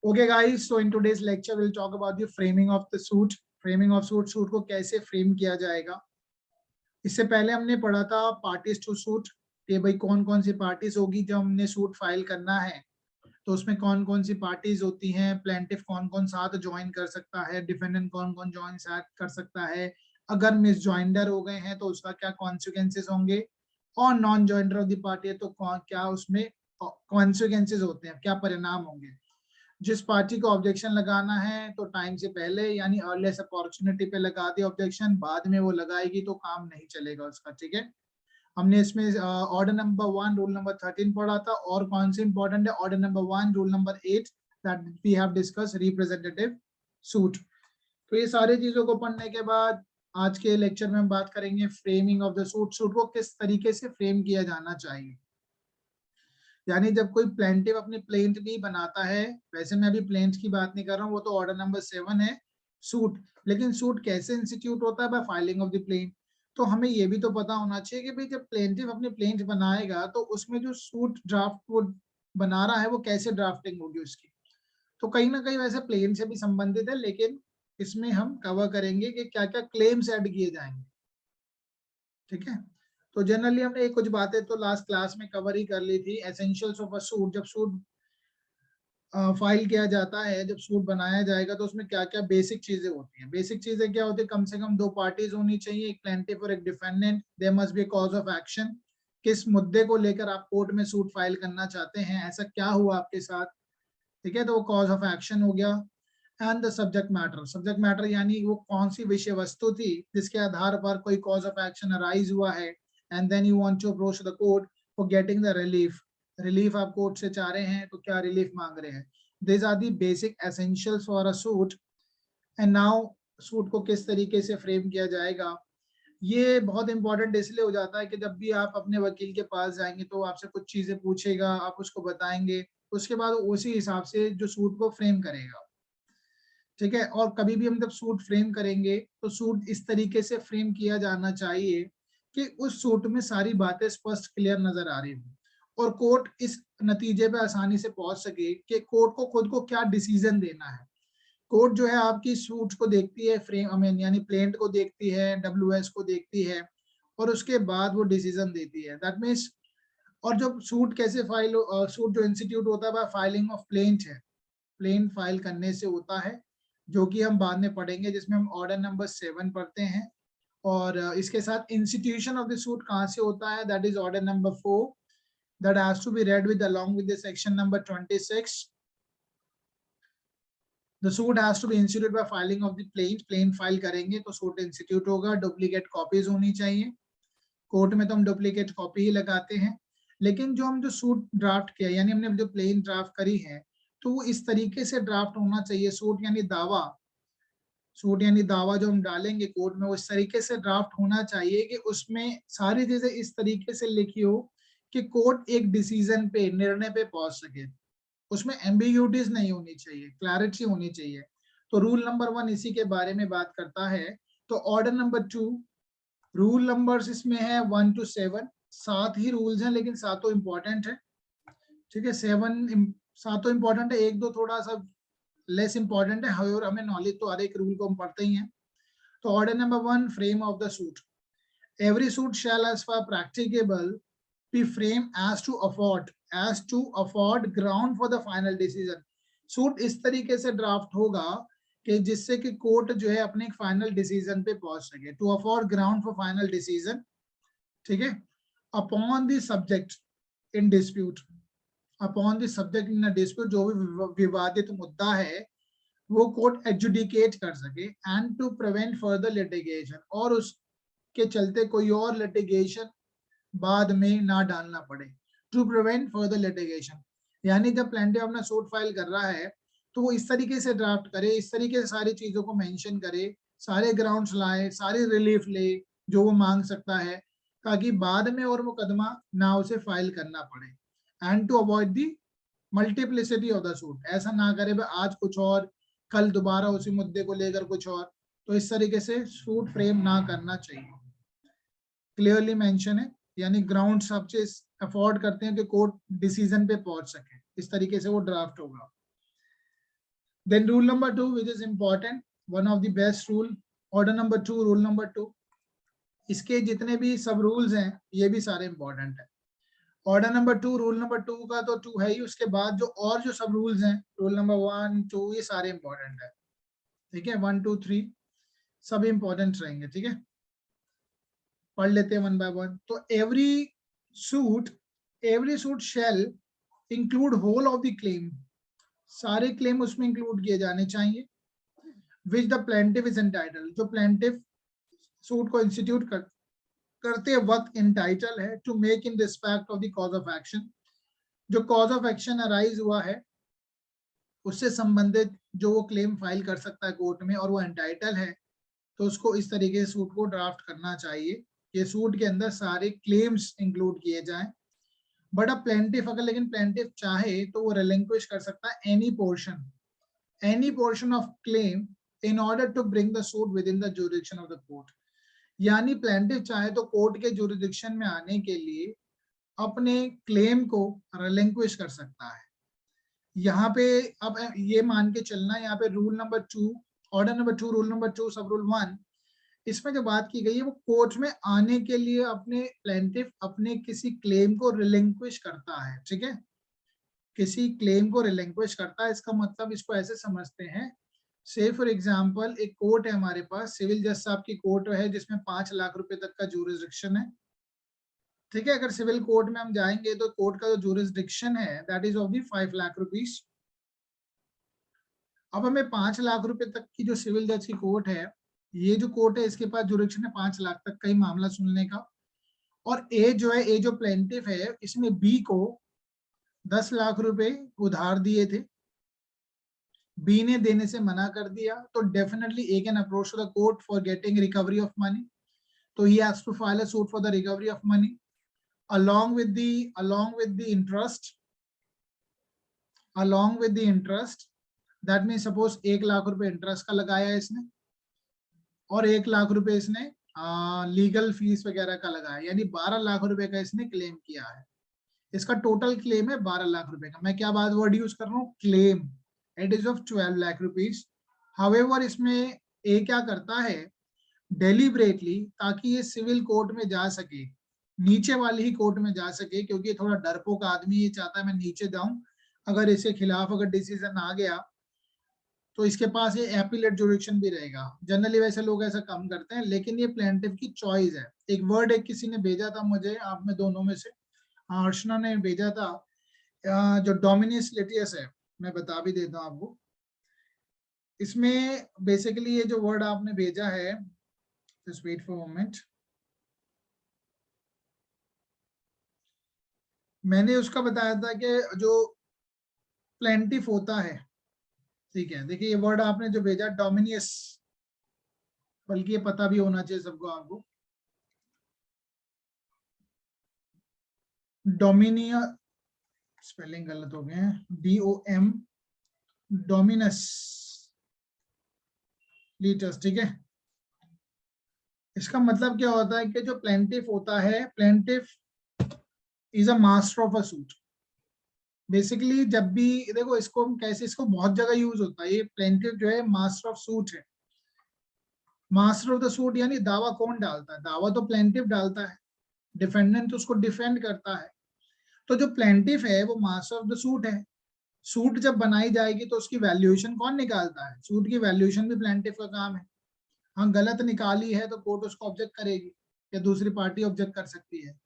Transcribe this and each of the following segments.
Okay guys, so in today's lecture we'll talk about the framing of the suit. Framing of suit, suit को कैसे frame किया जाएगा। इससे पहले हमने पढ़ा था पार्टीज टू सूट, कि भाई कौन कौन सी पार्टीज होगी जब हमने सूट फाइल करना है, तो उसमें कौन कौन सी पार्टीज होती हैं, प्लेंटिफ कौन कौन साथ ज्वाइन कर सकता है, डिफेंडेंट कौन कौन ज्वाइन साथ कर सकता है, अगर मिस ज्वाइंडर हो गए हैं तो उसका क्या कॉन्सिक्वेंसेस होंगे, और non joinder of the party है तो क्या उसमें कॉन्सिक्वेंसेस होते हैं, क्या परिणाम होंगे। जिस पार्टी को ऑब्जेक्शन लगाना है तो टाइम से पहले यानी अर्लीस्ट अपॉर्चुनिटी पे लगा दी ऑब्जेक्शन, बाद में वो लगाएगी तो काम नहीं चलेगा उसका। ठीक है, हमने इसमें ऑर्डर नंबर 1 रूल नंबर 13 पढ़ा था, और कौन से इंपॉर्टेंट है order number 1 rule number 8 that we have discuss representative suit. तो ये सारी चीजों को पढ़ने के बाद आज के लेक्चर में हम बात करेंगे framing of the suit. Suit को किस तरीके से फ्रेम किया जाना चाहिए, यानी जब कोई प्लेंटिव अपनी प्लेंट भी बनाता है, वैसे मैं अभी प्लेंट की बात नहीं कर रहा हूँ, वो तो ऑर्डर नंबर 7 है सूट। लेकिन सूट कैसे इंस्टीट्यूट होता है, bye filing of the plaint. तो हमें ये भी तो पता होना चाहिए कि भाई जब प्लेंटिव अपनी प्लेंट बनाएगा तो उसमें जो सूट ड्राफ्ट वो बना रहा है वो कैसे ड्राफ्टिंग होगी उसकी। तो कहीं ना कहीं वैसे प्लेन से भी संबंधित है, लेकिन इसमें हम कवर करेंगे कि क्या क्या क्लेम्स ऐड किए जाएंगे। ठीक है, तो जनरली हमने कुछ बातें तो लास्ट क्लास में कवर ही कर ली थी। एसेंशियल्स ऑफ अ सूट, जब सूट फाइल किया जाता है, जब सूट बनाया जाएगा तो उसमें क्या क्या बेसिक चीजें होती हैं। बेसिक चीजें क्या होती है, कम से कम 2 पार्टीज होनी चाहिए, एक प्लेंटिफ और एक defendant. There must be cause of action, किस मुद्दे को लेकर आप कोर्ट में सूट फाइल करना चाहते हैं, ऐसा क्या हुआ आपके साथ। ठीक है, तो वो कॉज ऑफ एक्शन हो गया। And the subject matter, subject matter यानी वो कौन सी विषय वस्तु थी जिसके आधार पर कोई कॉज ऑफ एक्शन अराइज हुआ है। And then you want to approach the court for getting the relief. Relief आप कोर्ट से चाह रहे हैं तो क्या रिलीफ मांग रहे हैं। This are the basic essentials for a suit. And now suit को किस तरीके से फ्रेम किया जाएगा, ये बहुत इंपॉर्टेंट इसलिए हो जाता है कि जब भी आप अपने वकील के पास जाएंगे तो आपसे कुछ चीजें पूछेगा, आप उसको बताएंगे, उसके बाद उसी हिसाब से जो सूट को फ्रेम करेगा। ठीक है, और कभी भी हम जब सूट फ्रेम करेंगे तो सूट इस तरीके से फ्रेम किया जाना चाहिए कि उस सूट में सारी बातें स्पष्ट क्लियर नजर आ रही हो, और कोर्ट इस नतीजे पे आसानी से पहुंच सके कि कोर्ट को खुद को क्या डिसीजन देना है। कोर्ट जो है आपकी सूट को देखती है, फ्रेम आई मीन यानी प्लेंट को देखती है, डब्ल्यूएस को देखती है, और उसके बाद वो डिसीजन देती है। दैट मीन्स, और जब सूट कैसे फाइल, सूट जो इंस्टीट्यूट होता है बाय फाइलिंग ऑफ प्लेंट है, प्लेन फाइल करने से होता है, जो कि हम बाद में पढ़ेंगे, जिसमें हम ऑर्डर नंबर 7 पढ़ते हैं। और इसके साथ इंस्टीट्यूशन ऑफ द सूट कहाँ से होता है, that is order number 4 that has to be read with along with the section number 26. The suit has to be instituted by filing of the plain file करेंगे तो suit institute होगा। Duplicate copies होनी चाहिए, court में तो हम duplicate copy ही लगाते हैं। लेकिन जो सूट ड्राफ्ट किया, यानी हमने जो प्लेन ड्राफ्ट करी है, तो वो इस तरीके से ड्राफ्ट होना चाहिए। सूट यानी दावा जो हम डालेंगे कोर्ट में, वो इस तरीके से ड्राफ्ट होना चाहिए कि उसमें सारी चीजें इस तरीके से लिखी हो कि कोर्ट एक डिसीजन पे, निर्णय पे पहुंच सके। उसमें एम्बिग्यूटीज नहीं होनी चाहिए, क्लैरिटी होनी चाहिए। तो रूल नंबर 1 इसी के बारे में बात करता है। तो ऑर्डर नंबर 2, रूल नंबर्स इसमें है 1 to 7, 7 ही रूल्स हैं लेकिन सातों इंपॉर्टेंट है। ठीक है, 7 सातों इंपॉर्टेंट है, एक दो थोड़ा सा लेस इंपॉर्टेंट है, और हमें नॉलेज तो हर एक रूल को हम पढ़ते ही हैं। तो order number 1, frame of the suit. Every suit shall as far practicable be framed as to afford ground for the final decision। Suit इस तरीके से ड्राफ्ट होगा कि जिससे कि कोर्ट जो है अपने फाइनल डिसीजन पे पहुंच सके। To afford ground for final decision, ठीक है, upon the subject in dispute, upon the subject in dispute, जो भी विवादित मुद्दा है वो कोर्ट एडजुडिकेट कर सके। And to prevent further litigation, और उसके चलते कोई और लिटिगेशन बाद में ना डालना पड़े। टू प्रिवेंट फर्दर लिटिगेशन, यानी जब प्लेंटिफ अपना सूट फाइल कर रहा है तो वो इस तरीके से ड्राफ्ट करे, इस तरीके से सारी चीजों को मेंशन करे, सारे ग्राउंड्स लाए, सारी रिलीफ ले जो वो मांग सकता है, ताकि बाद में और मुकदमा ना उसे फाइल करना पड़े। And to avoid the multiplicity of the suit, ऐसा ना करे भाई आज कुछ और, कल दोबारा उसी मुद्दे को लेकर कुछ और। तो इस तरीके से सूट फ्रेम ना करना चाहिए। क्लियरली मेंशन है, यानी ग्राउंड सबसे अफोर्ड करते हैं कि कोर्ट डिसीजन पे पहुंच सके, इस तरीके से वो ड्राफ्ट होगा। Then rule number 2, which is important, one of the best rule, order number 2, rule number 2. इसके जितने भी सब रूल्स हैं ये भी सारे इंपॉर्टेंट है। ऑर्डर नंबर 2, रूल नंबर 2 का तो 2 है ही, उसके बाद जो और जो सब रूल्स हैं, रूल नंबर 1, 2, ये सारे इंपॉर्टेंट है। ठीक है, 1, 2, 3 सब इंपॉर्टेंट रहेंगे। ठीक है, पढ़ लेते हैं वन बाय वन। तो every suit shall include whole of the claim, सारे क्लेम उसमें इंक्लूड किए जाने चाहिए। Which the plaintiff is entitled, जो प्लेंटिफ सूट को इंस्टीट्यूट करते वक्त इंटाइटल है to make in respect of the cause of action, जो कॉज ऑफ एक्शन अराइज हुआ है उससे संबंधित जो वो क्लेम फाइल कर सकता है कोर्ट में और वो एंटाइटल है, तो उसको इस तरीके से सूट को ड्राफ्ट करना चाहिए कि सूट के अंदर सारे क्लेम्स इंक्लूड किए जाएं। बट अब प्लेंटिफ अगर लेकिन प्लेंटिफ चाहे तो वो रिलिंक्विश कर सकता है any portion of claim in order to bring the suit within the jurisdiction of the court. यानी प्लेंटिफ चाहे तो कोर्ट के ज्यूरिडिक्शन में आने के लिए अपने क्लेम को रिलिंक्विश कर सकता है। यहाँ पे अब ये मान के चलना, यहाँ पे rule number 2, order number 2, rule number 2, सब रूल 1, इसमें जो बात की गई है वो कोर्ट में आने के लिए अपने प्लेंटिफ अपने किसी क्लेम को रिलिंक्विश करता है। ठीक है, किसी क्लेम को रिलिंक्विश करता है, इसका मतलब इसको ऐसे समझते हैं, से फॉर एग्जांपल एक कोर्ट है हमारे पास, सिविल जज साहब की कोर्ट है जिसमें 5 लाख रुपए तक का ज्यूरिसडिक्शन है। ठीक है, अगर सिविल कोर्ट में हम जाएंगे तो कोर्ट का जो ज्यूरिसडिक्शन है that is of the 5 lakh rupees. अब हमें 5 लाख रुपए तक की जो सिविल जज की कोर्ट है, ये जो कोर्ट है इसके पास ज्यूरिसडिक्शन है 5 लाख तक का ही मामला सुनने का। और ए जो है, ए जो प्लेंटिफ है, इसने बी को 10 लाख रुपए उधार दिए थे, बी ने देने से मना कर दिया, तो definitely A can approach to the court for getting recovery of money. तो he has to file a suit for the recovery of money along with the interest that means suppose 1 lakh रुपए interest का लगाया है इसने और 1 लाख रुपए इसने legal fees वगैरह का लगाया, यानी 12 लाख रुपए का इसने क्लेम किया है। इसका टोटल क्लेम है 12 लाख रुपए का। मैं क्या बात वर्ड यूज कर रहा हूँ, claim, it is of 12 lakh rupees. However इसमें ए क्या करता है, डेलिबरेटली, ताकि ये सिविल कोर्ट में जा सके, नीचे वाली ही कोर्ट में जा सके, क्योंकि थोड़ा डरपोक आदमी, ये चाहता है मैं नीचे जाऊं, अगर इसके खिलाफ अगर डिसीजन आ गया तो इसके पास ये एपीलेट जुरिडिक्शन भी रहेगा। जनरली वैसे लोग ऐसा कम करते हैं, लेकिन ये प्लेंटिफ की चॉइस है। एक वर्ड एक किसी ने भेजा था मुझे, आप में दोनों में से अर्चना ने भेजा था, जो डोमिनियस लिटियस है, मैं बता भी देता हूँ आपको। इसमें बेसिकली ये जो वर्ड आपने भेजा है, जस्ट वेट फॉर मोमेंट, मैंने उसका बताया था कि जो प्लेंटिफ होता है, ठीक है, देखिए ये वर्ड आपने जो भेजा डोमिनियस, बल्कि ये पता भी होना चाहिए सबको, आपको डोमिनिया, स्पेलिंग गलत हो गए हैं, DOM, डोमिनस लीटस। ठीक है, इसका मतलब क्या होता है कि जो प्लेंटिफ होता है, plaintiff is a master of a suit. Basically जब भी देखो इसको हम कैसे, इसको बहुत जगह यूज होता है, ये प्लेंटिफ जो है मास्टर ऑफ सूट है। मास्टर ऑफ द सूट यानी दावा कौन डालता है, दावा तो प्लेंटिफ डालता है, डिफेंडेंट उसको डिफेंड करता है। तो जो प्लेंटिफ है वो मास्टर ऑफ द सूट है। सूट जब बनाई जाएगी तो उसकी वैल्यूएशन कौन निकालता है, सूट की वैल्यूएशन भी प्लेंटिफ का काम है। हाँ, गलत निकाली है तो कोर्ट उसको ऑब्जेक्ट करेगी या दूसरी पार्टी ऑब्जेक्ट कर सकती है।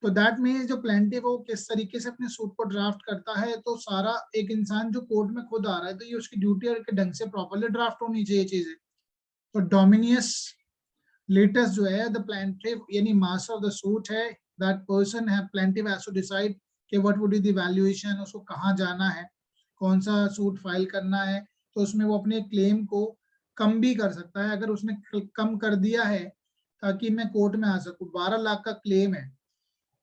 तो दैट मीन्स जो प्लेंटिफ वो किस तरीके से अपने सूट को ड्राफ्ट करता है, तो सारा एक इंसान जो कोर्ट में खुद आ रहा है तो ये उसकी ड्यूटी के ढंग से प्रॉपरली ड्राफ्ट होनी चाहिए चीजें। तो डोमिनियस लेटेस्ट जो है द प्लेंटिफ यानी मास्टर ऑफ द सूट है, दैट पर्सन है प्लेंटिफ हैज टू डिसाइड कि what would be the valuation, उसको कहाँ जाना है, कौन सा सूट फाइल करना है। तो उसमें वो अपने क्लेम को कम भी कर सकता है, अगर उसने कम कर दिया है ताकि मैं कोर्ट में आ सकूं, 12 लाख का क्लेम है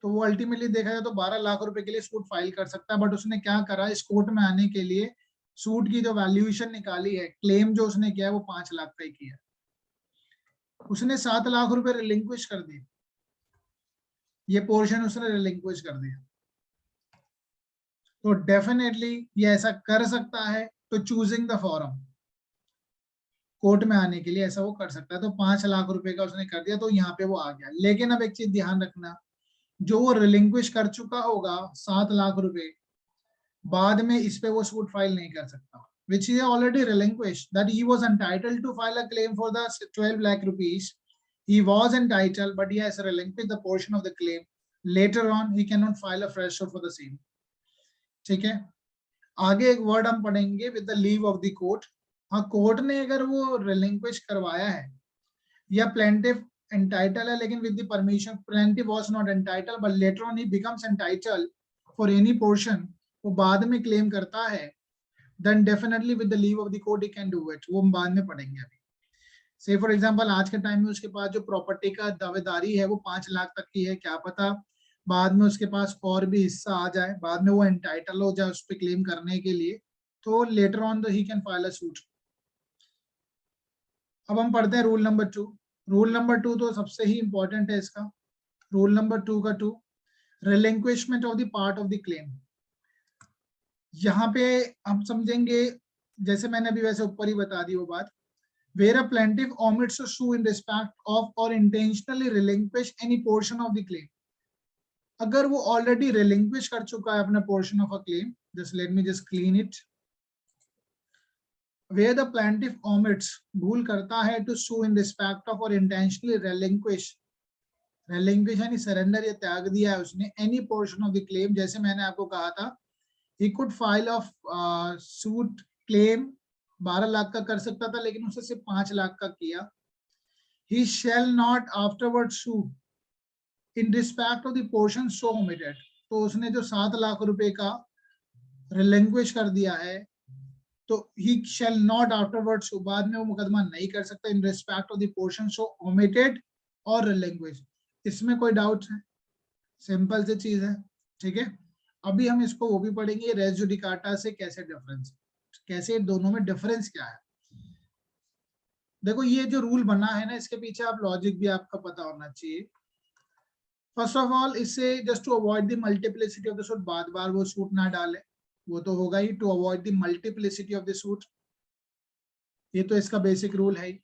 तो वो अल्टीमेटली देखा जाए तो 12 लाख रुपए के लिए सूट फाइल कर सकता है। बट उसने क्या करा, इस कोर्ट में आने के लिए सूट की जो वैल्यूएशन निकाली है, क्लेम जो उसने किया है वो 5 लाख का ही किया, उसने 7 लाख रुपए रिलिंक्विश कर दिए, ये पोर्शन उसने रिलिंक्विश कर दिया। तो डेफिनेटली ये ऐसा कर सकता है to choosing the forum, court में आने के लिए ऐसा वो कर सकता है। तो 5 लाख रुपए का उसने कर दिया तो यहाँ पे वो आ गया। लेकिन अब एक चीज ध्यान रखना, जो वो रिलिंक्विश कर चुका होगा 7 लाख रुपए, बाद में इस पे वो सूट फाइल नहीं कर सकता, which he already relinquished, that he was entitled to file a claim for the 12 lakh rupees. He was entitled, but he has relinquished the portion of the claim. Later on, he cannot file a fresh suit for the same. ठीक है, आगे एक word हम पढ़ेंगे with the leave of the court. हाँ, court ने अगर वो रिलिंक्विश करवाया है या प्लेंटिफ entitled है लेकिन with the permission, plaintiff was not entitled but later on he becomes entitled for any portion, वो बाद में क्लेम करता है, then definitely with the leave of the court he can do it. वो हम बाद में पढ़ेंगे। अभी say for example आज के टाइम में उसके पास जो प्रॉपर्टी का दावेदारी है वो 5 लाख तक की है, क्या पता बाद में उसके पास और भी हिस्सा आ जाए, बाद में वो एंटाइटल हो जाए उस पर क्लेम करने के लिए, तो later on he can file a suit. अब हम पढ़ते हैं रूल नंबर 2। रूल नंबर 2 तो सबसे ही इंपॉर्टेंट है इसका। रूल नंबर 2 का 2, relinquishment of the part of the claim. यहाँ पे हम समझेंगे, जैसे मैंने अभी वैसे ऊपर ही बता दी वो बात, where a plaintiff omits to sue in respect of or intentionally relinquish any portion of the claim। अगर वो ऑलरेडी relinquish कर चुका है अपना portion of a claim, just let me just clean it, where the plaintiff omits, भूल करता है to sue in respect of or intentionally relinquish यानी सरेंडर या त्याग दिया है उसने any portion of the claim, जैसे मैंने आपको कहा था he could file a suit claim 12 lakh का कर सकता था लेकिन उसने सिर्फ 5 लाख का किया। he shall not afterwards sue in respect of the portion so omitted, तो उसने जो 7 लाख रुपए का रिलिंक्विश कर दिया है तो he shall not afterwards sue, बाद में वो मुकदमा नहीं कर सकता in respect of the portion so omitted और relinquished। इसमें कोई डाउट है? सिंपल सी चीज है, ठीक है। अभी हम इसको वो भी पढ़ेंगे रेस जुडिकाटा से कैसे डिफरेंस, कैसे दोनों में डिफरेंस क्या है। देखो ये जो रूल बना है ना, इसके पीछे आप लॉजिक भी आपका पता होना चाहिए। फर्स्ट ऑफ ऑल, इससे just to avoid the multiplicity of the suit, बार बार वो सूट ना डाले, वो तो होगा ही, to avoid the multiplicity of the suit, ये तो इसका बेसिक रूल है।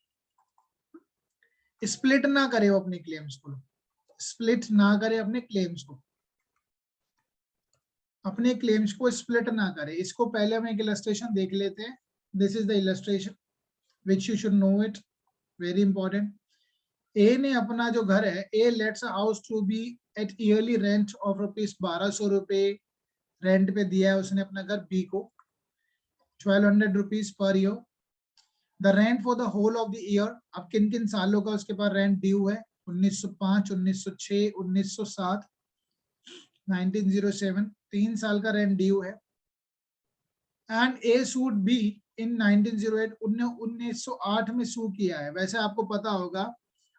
स्प्लिट ना करे वो अपनी क्लेम्स को, स्प्लिट ना करे अपने क्लेम्स को, अपने क्लेम्स को स्प्लिट ना करे। इसको पहले हम एक इलस्ट्रेशन देख लेते हैं। This is the illustration which you should know it, very important. A ने अपना जो घर है, A lets a house to be at yearly rent of rupees 1200 रुपए रेंट पे दिया है उसने अपना घर बी को, 1200 rupees per year. The rent for the whole of the year, अब किन किन सालों का उसके पास रेंट ड्यू है, 1905, 1906, 1907, 1907, 3 साल का रेंट ड्यू है। And A suit be in 1908, 1908 में सू किया है। वैसे आपको पता होगा,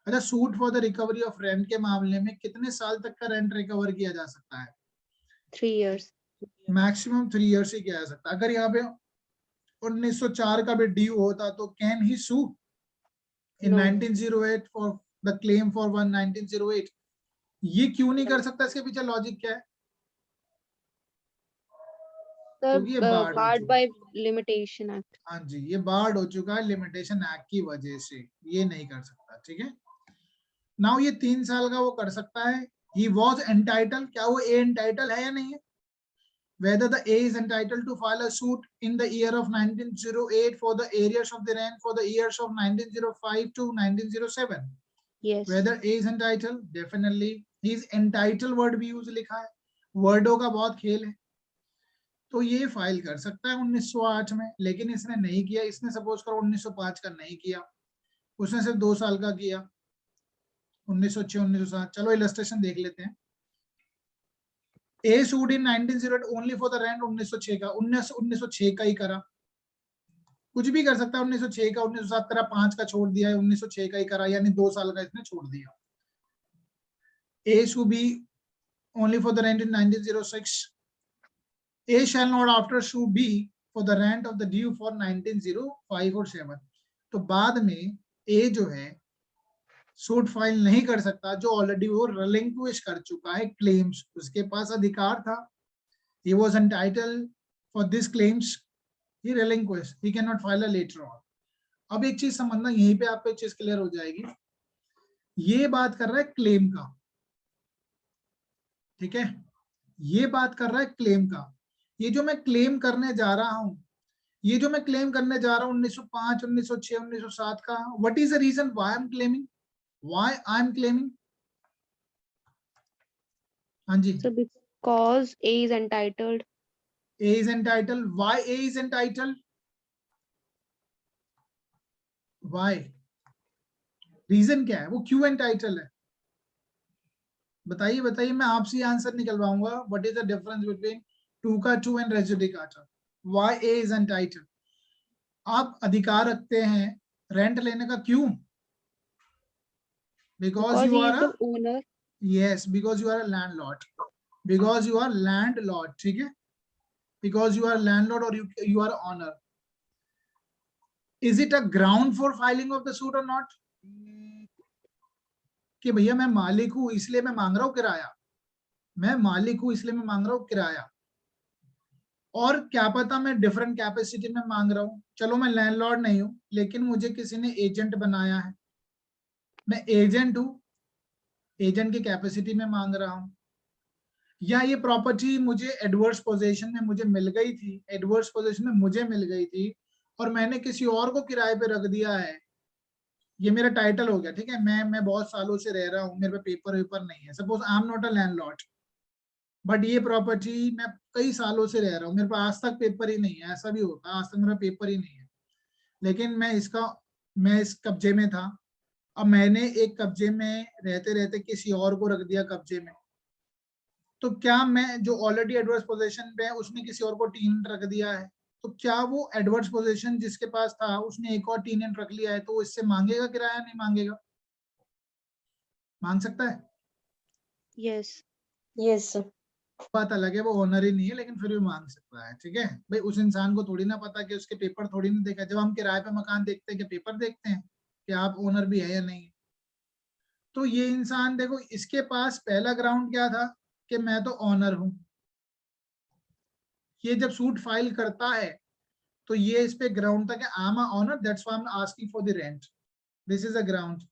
अच्छा suit for the recovery of rent के मामले में कितने साल तक का रेंट रिकवर किया जा सकता है? 3 years, मैक्सिमम 3 इयर्स ही किया जा सकता है। अगर यहाँ पे 1904 का भी ड्यू होता तो can he sue in No. 1908 for the claim for 1908? ये क्यों नहीं कर सकता? इसके पीछे लॉजिक क्या है? क्योंकि ये बाढ़ हो barred चुका by है। Limitation Act। हाँ जी, ये बाढ़ हो चुका है लिमिटेशन एक्ट की वजह से, ये नहीं कर सकता, ठीक है। नाउ ये 3 साल का वो कर सकता है। ही वॉज एंटाइटल, क्या वो ए एंटाइटल है या नहीं है? whether the A is entitled to file a suit in the year of 1908 for the arrears of the rent for the years of 1905 to 1907? Yes. Whether A is entitled, definitely he is entitled word भी use लिखा है, वर्डों का बहुत खेल है, तो ये file कर सकता है 1908 में, लेकिन इसने नहीं किया। इसने सपोज करो 1905 का नहीं किया, उसने सिर्फ 2 साल का किया, 1906, 1907। चलो इलस्ट्रेशन देख लेते हैं। A sued in 1908 only for the rent, 1906 का, 1906 का ही करा, कुछ भी कर सकता है 1906 का, 1907 करा, 5 का छोड़ दिया है, 1906 का ही करा, यानी 2 साल का इसने छोड़ दिया। A should be only for the rent in 1906. A shall not after sue B for the rent of the due for 1905 or 7। तो बाद में A जो है सूट फाइल नहीं कर सकता जो ऑलरेडी वो रिलिंक्विश कर चुका है क्लेम्स, उसके पास अधिकार था, he was entitled for this claims he relinquish, he cannot file a later on. अब एक चीज समझना, यहीं पे आपको एक चीज क्लियर हो जाएगी, ये बात कर रहा है क्लेम का, ठीक है, ये बात कर रहा है क्लेम का। ये जो मैं क्लेम करने जा रहा हूं, ये जो मैं क्लेम करने जा रहा हूं 1905, 1906, 1907 का, what is the reason why I am claiming, why I am claiming? हाँ जी, So because A is entitled. A is entitled. Why A is entitled? Why? Reason क्या है, वो क्यों एंटाइटल है? बताइए बताइए, मैं आपसे आंसर निकलवाऊंगा। What is the difference between two का two and res judicata? Why A is entitled? आप अधिकार रखते हैं रेंट लेने का, क्यों? Because Because you he are is a, the owner. Yes, because you are a landlord, because you are landlord, ठीक है, बिकॉज यू आर लैंडलॉर्ड और you are owner. Is it a ground for filing of the suit और not? कि भैया मैं मालिक हूं इसलिए मैं मांग रहा हूं किराया, मैं मालिक हूं इसलिए मैं मांग रहा हूं किराया, और क्या पता मैं डिफरेंट कैपेसिटी में मांग रहा हूं, चलो मैं लैंडलॉर्ड नहीं हूं लेकिन मुझे किसी ने एजेंट बनाया है, मैं एजेंट हूं, एजेंट की कैपेसिटी में मांग रहा हूं, या ये प्रॉपर्टी मुझे एडवर्स पोजीशन में मुझे मिल गई थी, एडवर्स पोजीशन में मुझे मिल गई थी और मैंने किसी और को किराए पे रख दिया है, ये मेरा टाइटल हो गया, ठीक है, मैं बहुत सालों से रह रहा हूँ, मेरे पे पेपर वेपर नहीं है, suppose I am not a landlord, but ये प्रॉपर्टी मैं कई सालों से रह रहा हूँ, मेरे पास आज तक पेपर ही नहीं है, ऐसा भी होता है, आज तक मेरा पेपर ही नहीं है, लेकिन मैं इस कब्जे में था, अब मैंने एक कब्जे में रहते रहते किसी और को रख दिया कब्जे में, तो क्या मैं जो ऑलरेडी एडवर्स पोजीशन पे है उसने किसी और को टेनेंट रख दिया है, तो क्या वो एडवर्स पोजीशन जिसके पास था उसने एक और टेनेंट रख लिया है तो वो इससे मांगेगा किराया, नहीं मांगेगा? मांग सकता है? Yes. Yes, sir. बात अलग है, वो ओनर ही नहीं है लेकिन फिर भी मांग सकता है, ठीक है भाई, उस इंसान को थोड़ी ना पता कि उसके पेपर थोड़ी ना देखा, जब हम किराए पे मकान देखते हैं कि पेपर देखते हैं कि आप ओनर भी है या नहीं। तो ये इंसान देखो, इसके पास पहला ग्राउंड क्या था कि मैं तो ऑनर हूं, ये जब सूट फाइल करता है तो ये इस पे ग्राउंड था कि I am owner, that's why I am asking for the rent, this is a ground.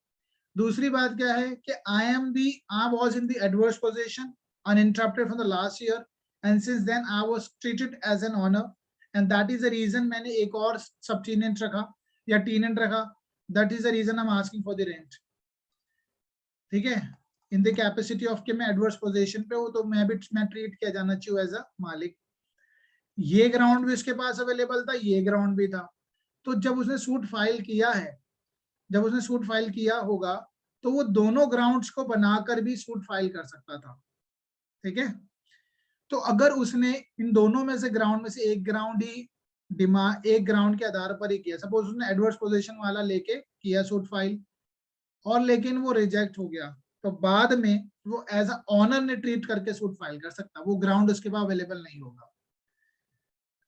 दूसरी बात क्या है कि I was in the adverse position uninterrupted from the last year and since then I was treated as an owner and that is the reason मैंने एक और सब tenant रखा या टेनेंट रखा, that is the reason I'm asking for the rent, ठीक है, इन the capacity of के मैं एडवर्स पोजीशन पे हूँ तो मैं ट्रीट किया जाना चाहिए एज अ मालिक। ये ग्राउंड भी उसके पास अवेलेबल था, ये ग्राउंड भी था, तो जब उसने सूट फाइल किया है, जब उसने सूट फाइल किया होगा तो वो दोनों ग्राउंड्स को बनाकर भी सूट फाइल कर सकता था, ठीक है। तो अगर उसने इन दोनों में से ग्राउंड में से एक ग्राउंड ही डिमांड, एक ग्राउंड के आधार पर ही किया, सपोज उसने एडवर्स पोजीशन वाला लेके किया सूट फाइल और लेकिन वो रिजेक्ट हो गया, तो बाद में वो एज अ ऑनर ने ट्रीट करके सूट फाइल कर सकता, वो ग्राउंड उसके पास अवेलेबल नहीं होगा।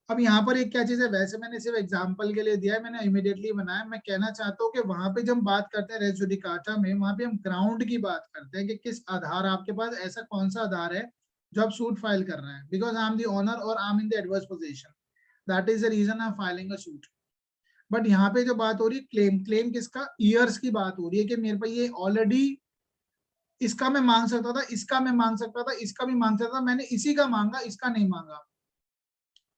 अब यहाँ पर एक क्या चीज है, वैसे मैंने सिर्फ एग्जांपल के लिए दिया है, मैंने इमीडिएटली बनाया, मैं कहना चाहता हूँ कि वहां पे जब हम बात करते हैं रेस जुडिकाटा में, वहां पे हम ग्राउंड की बात करते हैं कि किस आधार, आपके पास ऐसा कौन सा आधार है जो आप सूट फाइल कर रहे हैं, because I am the owner और I am in the adverse position, that is the reason I am filing a suit. But यहाँ पे जो बात हो रही है क्लेम, क्लेम किसका, ईयर्स की बात हो रही है कि मेरे पास ये ऑलरेडी, इसका मैं मांग सकता था, इसका मैं मांग सकता था, इसका भी मांग सकता था, मैंने इसी का मांगा, इसका नहीं मांगा,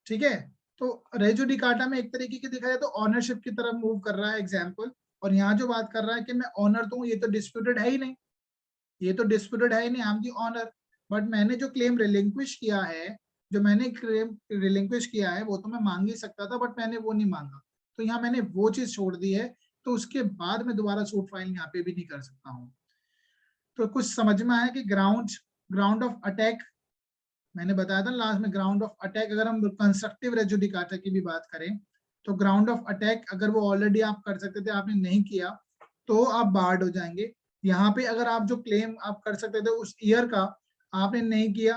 ठीक है। तो रे जुडिकाटा में एक तरीके की देखा जाए तो ऑनरशिप की तरफ मूव कर रहा है एग्जाम्पल, और यहाँ जो बात कर रहा है कि मैं ऑनर तो हूँ, ये तो डिस्प्यूटेड है ही नहीं, ये तो डिस्प्यूटेड है ही नहीं, I am the owner, but मैंने जो क्लेम रिलिंक्विश किया है, जो मैंने क्लेम रिलिंक्विश किया है वो तो मैं मांग ही सकता था, बट मैंने वो नहीं मांगा, तो यहाँ मैंने वो चीज छोड़ दी है, तो उसके बाद मैं दोबारा सूट फाइल यहाँ पे भी नहीं कर सकता हूँ। तो कुछ समझ में आया कि ग्राउंड, ग्राउंड ऑफ अटैक मैंने बताया था लास्ट में, ग्राउंड ऑफ अटैक अगर हम कंस्ट्रक्टिव रेस जुडिकाटा की भी बात करें तो ग्राउंड ऑफ अटैक अगर वो ऑलरेडी आप कर सकते थे, आपने नहीं किया तो आप बार्ड हो जाएंगे। यहाँ पे अगर आप जो क्लेम आप कर सकते थे उस ईयर का आपने नहीं किया,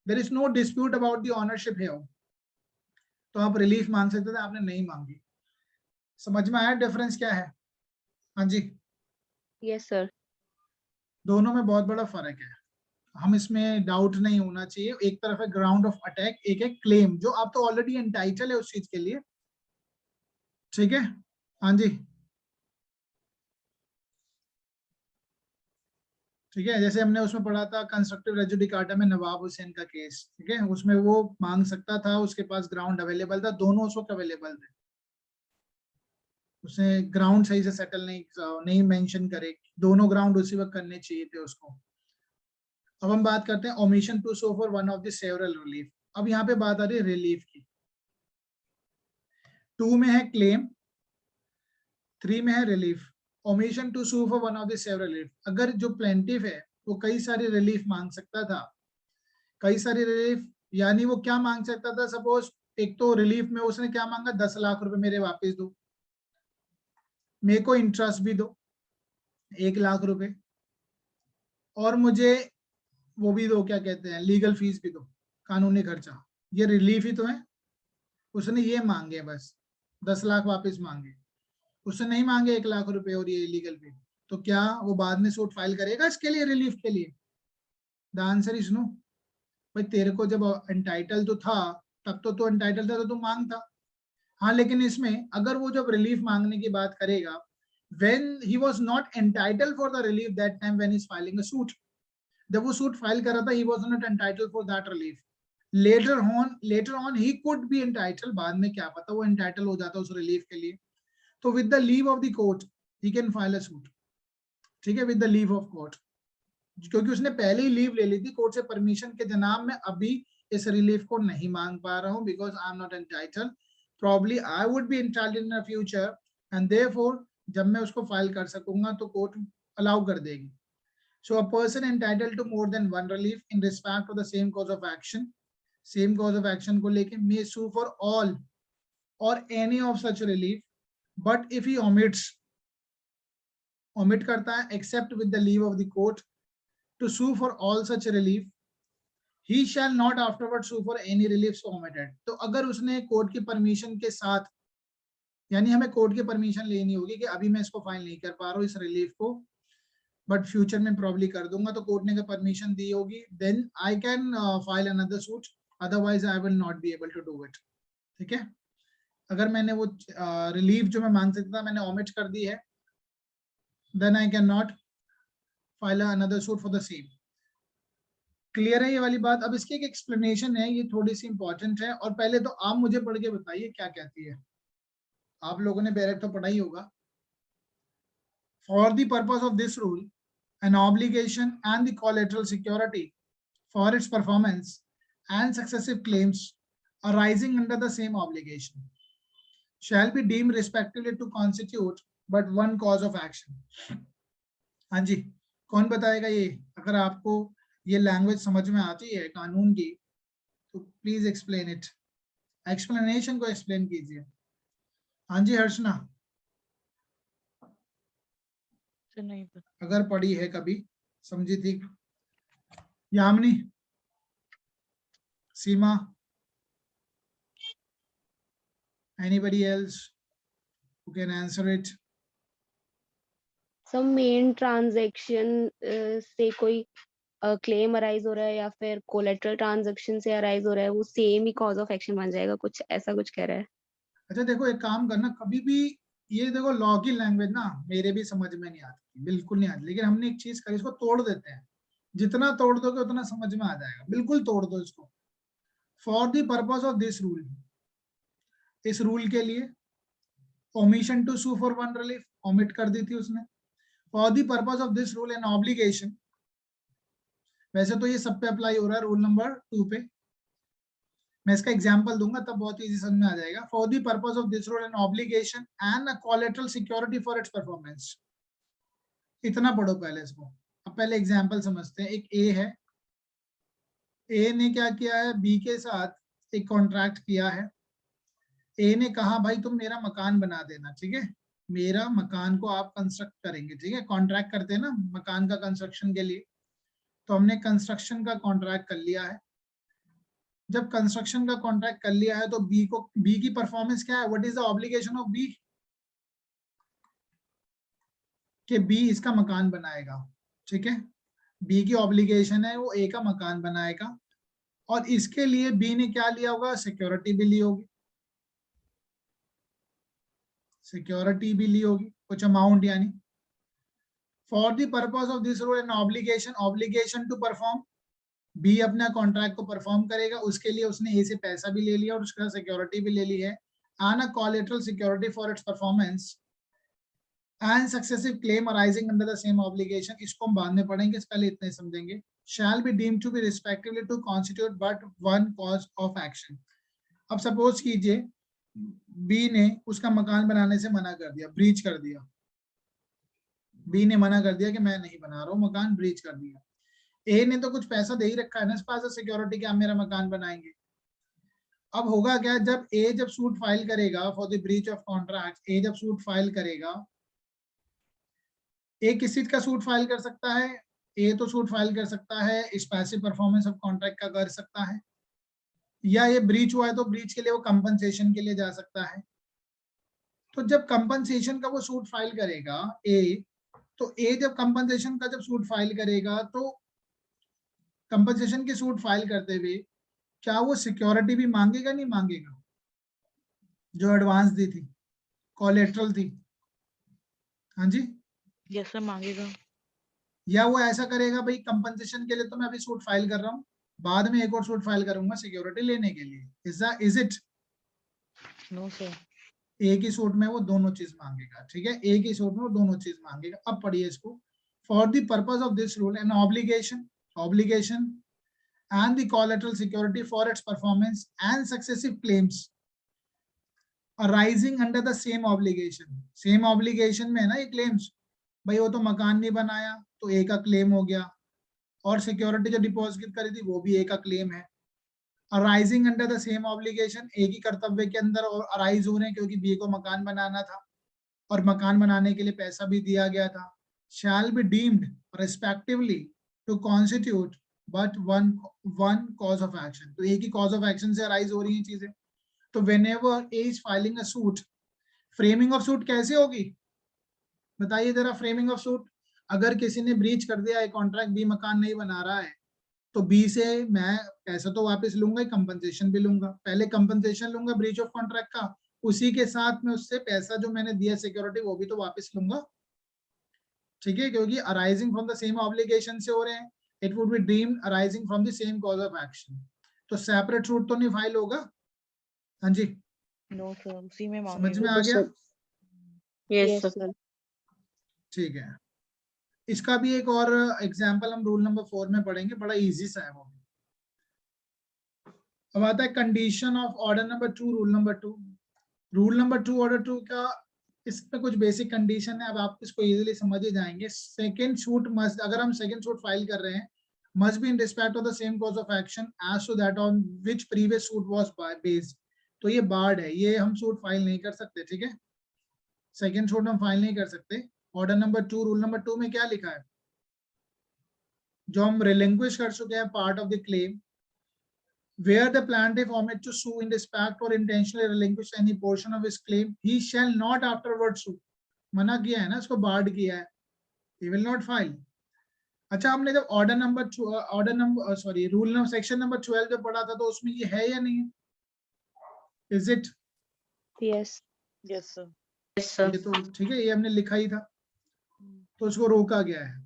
there is no dispute about the ownership है, तो आप रिलीफ मांग सकते थे, आपने नहीं मांगी। समझ में आया डिफरेंस क्या है? हाँ जी, Yes, sir. दोनों में बहुत बड़ा फर्क है, हम इसमें डाउट नहीं होना चाहिए, एक तरफ है ग्राउंड ऑफ अटैक, एक है क्लेम, जो आप तो ऑलरेडी एंटाइटल है उस चीज के लिए, ठीक है, हाँ जी, ठीक है। जैसे हमने उसमें पढ़ा था कंस्ट्रक्टिव रेजु डिकाटा में नवाब हुसैन का केस, ठीक है, उसमें वो मांग सकता था, उसके पास ग्राउंड अवेलेबल था, दोनों उस वक्त अवेलेबल थे, उसने ग्राउंड सही से सेटल नहीं मेंशन करे, दोनों ग्राउंड उसी वक्त करने चाहिए थे उसको। अब हम बात करते हैं omission to sue for one of the several relief. अब यहाँ पे बात आ रही है रिलीफ की। 2 में है क्लेम, 3 में है relief. Omission to sue for one of the several relief, अगर जो प्लेंटिफ है वो कई सारी रिलीफ मांग सकता था, कई सारी रिलीफ, यानी वो क्या मांग सकता था, सपोज एक तो रिलीफ में उसने क्या मांगा, 10 लाख रुपए मेरे वापस दो, मेरे को इंटरेस्ट भी दो 1 लाख रुपए, और मुझे वो भी दो, क्या कहते हैं, लीगल फीस भी दो, कानूनी खर्चा। ये रिलीफ ही तो है, उसने ये मांगे बस, 10 लाख वापस मांगे, उसने नहीं मांगे 1 लाख रुपए और ये इलीगल फीस। तो क्या वो बाद में सूट फाइल करेगा इसके लिए, रिलीफ के लिए? The answer is no. भाई तेरे को जब एंटाइटल तो था, तब तो एंटाइटल था तो तू मांगता। हाँ, लेकिन इसमें अगर वो जब रिलीफ मांगने की बात करेगा, when he was not entitled for the relief that time when he's filing a suit, जब वो सूट फाइल कर रहा था, he was not entitled for that relief. Later on he could be entitled, बाद में क्या पता वो entitled हो जाता उस रिलीफ के लिए। तो with the leave of the court he can file a suit, ठीक है, with the leave of court, क्योंकि उसने पहले ही लीव ले ली थी कोर्ट से परमिशन के, जनाब मैं अभी इस रिलीफ को नहीं मांग पा रहा हूँ because I am not entitled, probably I would be entitled in future, and therefore जब मैं उसको फाइल कर सकूंगा तो कोर्ट अलाउ कर देगी। So a person entitled to more than one relief in respect of the same cause of action, same cause of action को लेके मे सू फॉर ऑल और any of such relief, but if he omit करता है except with the leave of the court to sue for all such relief, he shall not afterward sue for any relief so omitted। तो अगर उसने court की permission के साथ, यानी हमें कोर्ट की परमिशन लेनी होगी कि अभी मैं इसको फाइल नहीं कर पा रहा हूँ इस रिलीफ को, बट फ्यूचर में प्रॉब्ली कर दूंगा, तो कोर्ट ने परमिशन दी होगी, then I can file another suit, otherwise I will not be able to do it. ठीक है, अगर मैंने वो रिलीफ जो मैं मांग सकता था मैंने ओमिट कर दी है, then I can not file another suit for the same. Clear है ये वाली बात? अब इसकी एक एक्सप्लेनेशन है, ये थोड़ी सी इंपॉर्टेंट है, और पहले तो आप मुझे पढ़ के बताइए क्या कहती है। आप लोगों ने डायरेक्ट तो पढ़ा ही होगा। For the purpose of this rule an obligation and the collateral security for its performance and successive claims arising under the same obligation shall be deemed respectively to constitute but one cause of action। हाँ जी, कौन बताएगा ये? अगर आपको ये language समझ में आती है कानून की तो प्लीज एक्सप्लेन इट, एक्सप्लेनेशन को एक्सप्लेन कीजिए। हाँ जी हर्षना, नहीं पता। अगर पढ़ी है कभी, समझी थी। यामिनी, सीमा, anybody else who can answer it? सब मेन ट्रांजैक्शन से कोई क्लेम अराइज हो रहा है या फिर कोलेटरल ट्रांजैक्शन से अराइज हो रहा है, वो same he cause of action बन जाएगा, कुछ ऐसा कुछ कह रहा है। अच्छा देखो, एक काम करना, कभी भी ये देखो लॉ की लैंग्वेज ना मेरे भी समझ में नहीं आती, बिल्कुल नहीं आती, लेकिन हमने एक चीज करी, इसको तोड़ देते हैं, जितना तोड़ दोगे उतना समझ में आ जाएगा, बिल्कुल तोड़ दो इसको। For the purpose of this rule, इस रूल के लिए omission to sue for one relief omit कर दी थी उसने। For the purpose of this rule and obligation, वैसे तो ये सब पे अप्लाई हो रहा है, रूल नंबर 2 पे, मैं इसका एग्जांपल दूंगा तब बहुत इजी समझ में आ जाएगा। For the purpose of this rule and obligation and a collateral security for its performance, इतना पढ़ो पहले इसको। अब पहले एग्जांपल समझते हैं। एक ए है, ए ने क्या किया है, बी के साथ एक कॉन्ट्रैक्ट किया है। ए ने कहा भाई तुम मेरा मकान बना देना, ठीक है, मेरा मकान को आप कंस्ट्रक्ट करेंगे, ठीक है, कॉन्ट्रैक्ट करते हैं ना मकान का कंस्ट्रक्शन के लिए, तो हमने कंस्ट्रक्शन का कॉन्ट्रैक्ट कर लिया है। जब कंस्ट्रक्शन का कॉन्ट्रैक्ट कर लिया है तो बी की परफॉर्मेंस क्या है, what is the obligation of B, कि बी इसका मकान बनाएगा, ठीक है, बी की ऑब्लिगेशन है वो ए का मकान बनाएगा, और इसके लिए बी ने क्या लिया होगा, सिक्योरिटी भी ली होगी। सिक्योरिटी भी ली होगी कुछ अमाउंट, यानी for the purpose of this rule an obligation to perform, B अपना कॉन्ट्रैक्ट को परफॉर्म करेगा, उसके लिए उसने ए से पैसा भी ले लिया और उसका सिक्योरिटी भी ले ली है, and a collateral security for its performance and successive claim arising under the same obligation, इसको हम बाद में पढ़ेंगे, इस पहले इतने समझेंगे, shall be deemed to be respectively to constitute but one cause of action। अब सपोज कीजिए बी ने उसका मकान बनाने से मना कर दिया, ब्रीच कर दिया, बी ने मना कर दिया कि मैं नहीं बना रहा हूँ मकान, ब्रीच कर दिया, ए ने तो कुछ पैसा दे ही रखा है ना इस पास सिक्योरिटी के, आप मेरा मकान बनाएंगे। अब होगा क्या, जब सूट फाइल करेगा for the breach of contract, A जब सूट फाइल करेगा, ए किस चीज का सूट फाइल कर सकता है, ए तो सूट फाइल कर सकता है इस पैसिव परफॉर्मेंस ऑफ कॉन्ट्रैक्ट का कर सकता है, या ये ब्रीच हुआ है तो ब्रीच के लिए वो कंपनसेशन के लिए जा सकता है। तो जब कंपनसेशन का वो सूट फाइल करेगा ए, तो ए जब कंपनसेशन का जब सूट फाइल करेगा तो कंपनसेशन के सूट फाइल करते हुए क्या वो सिक्योरिटी भी मांगेगा, नहीं मांगेगा, जो एडवांस दी थी, कोलेटरल थी, हाँ जी, यस सर मांगेगा। या वो ऐसा करेगा भाई कंपनसेशन के लिए तो मैं अभी सूट फाइल कर रहा हूँ, बाद में एक और सूट फाइल करूंगा सिक्योरिटी लेने के लिए, इज इट? No sir. एक ही सूट में वो दोनों चीज मांगेगा, ठीक है, एक ही सूट में वो दोनों चीज मांगेगा। अब पढ़िए इसको, for the purpose of this rule an obligation and the collateral security for its performance and successive claims arising under the same obligation में है ना ये claims, भाई वो तो मकान नहीं बनाया तो ए का क्लेम हो गया, और सिक्योरिटी जो डिपॉजिट करी थी वो भी ए का क्लेम है, arising under the same obligation, एक ही कर्तव्य के अंदर और अराइज हो रहे हैं क्योंकि बी को मकान बनाना था और मकान बनाने के लिए पैसा भी दिया गया था, shall be deemed respectively to constitute but one cause of action, तो एक ही cause of action से अराइज हो रही हैं चीजें। तो whenever A is filing a suit, framing of suit कैसे होगी बताइए जरा, फ्रेमिंग ऑफ सूट, अगर किसी ने ब्रीच कर दिया है कॉन्ट्रैक्ट, बी मकान नहीं बना रहा है, तो बी से मैं पैसा तो वापस लूंगा, कंपनसेशन भी लूंगा, पहले कंपनसेशन लूंगा ब्रीच ऑफ कॉन्ट्रैक्ट का, उसी के साथ में उससे पैसा जो मैंने दिया सिक्योरिटी वो भी तो वापस लूंगा, ठीक है, क्योंकि arising from the same obligation से हो रहे हैं, it would be deemed arising from the same cause of action, तो सेपरेट सूट तो नहीं फाइल होगा, हाँ जी, नो सर उसी में समझ मांगेगा। में आ गया, यस सर। ठीक है। इसका भी एक और एग्जांपल हम रूल नंबर 4 में पढ़ेंगे, बड़ा इजी सा है वो। अब आता है condition of order number 2, rule number 2। Rule number 2 order 2 का इसमें कुछ बेसिक कंडीशन है, अब आप इसको इजीली समझ ही जाएंगे। सेकंड सूट मस्ट, अगर हम सेकंड सूट फाइल कर रहे हैं, must be in respect of the same cause of action as to that on which previous suit was based. तो ये बार्ड है, ये हम सूट फाइल नहीं कर सकते, ठीक है, सेकंड सूट हम फाइल नहीं कर सकते। ऑर्डर नंबर 2, रूल नंबर 2 में क्या लिखा है, जो हम रिलिंक्विश कर चुके हैं part of the claim, where the plaintiff omit to sue in respect or intentionally relinquish any portion of his claim, he shall not afterward sue। मना किया है ना, इसको बार्ड किया है, he will not file। अच्छा, हमने जब रूल नंबर सेक्शन नंबर 12 जो पढ़ा था, तो उसमें ये है या नहीं, is it? Yes yes sir. ये तो ठीक है, ये हमने लिखा ही था, तो उसको रोका गया है।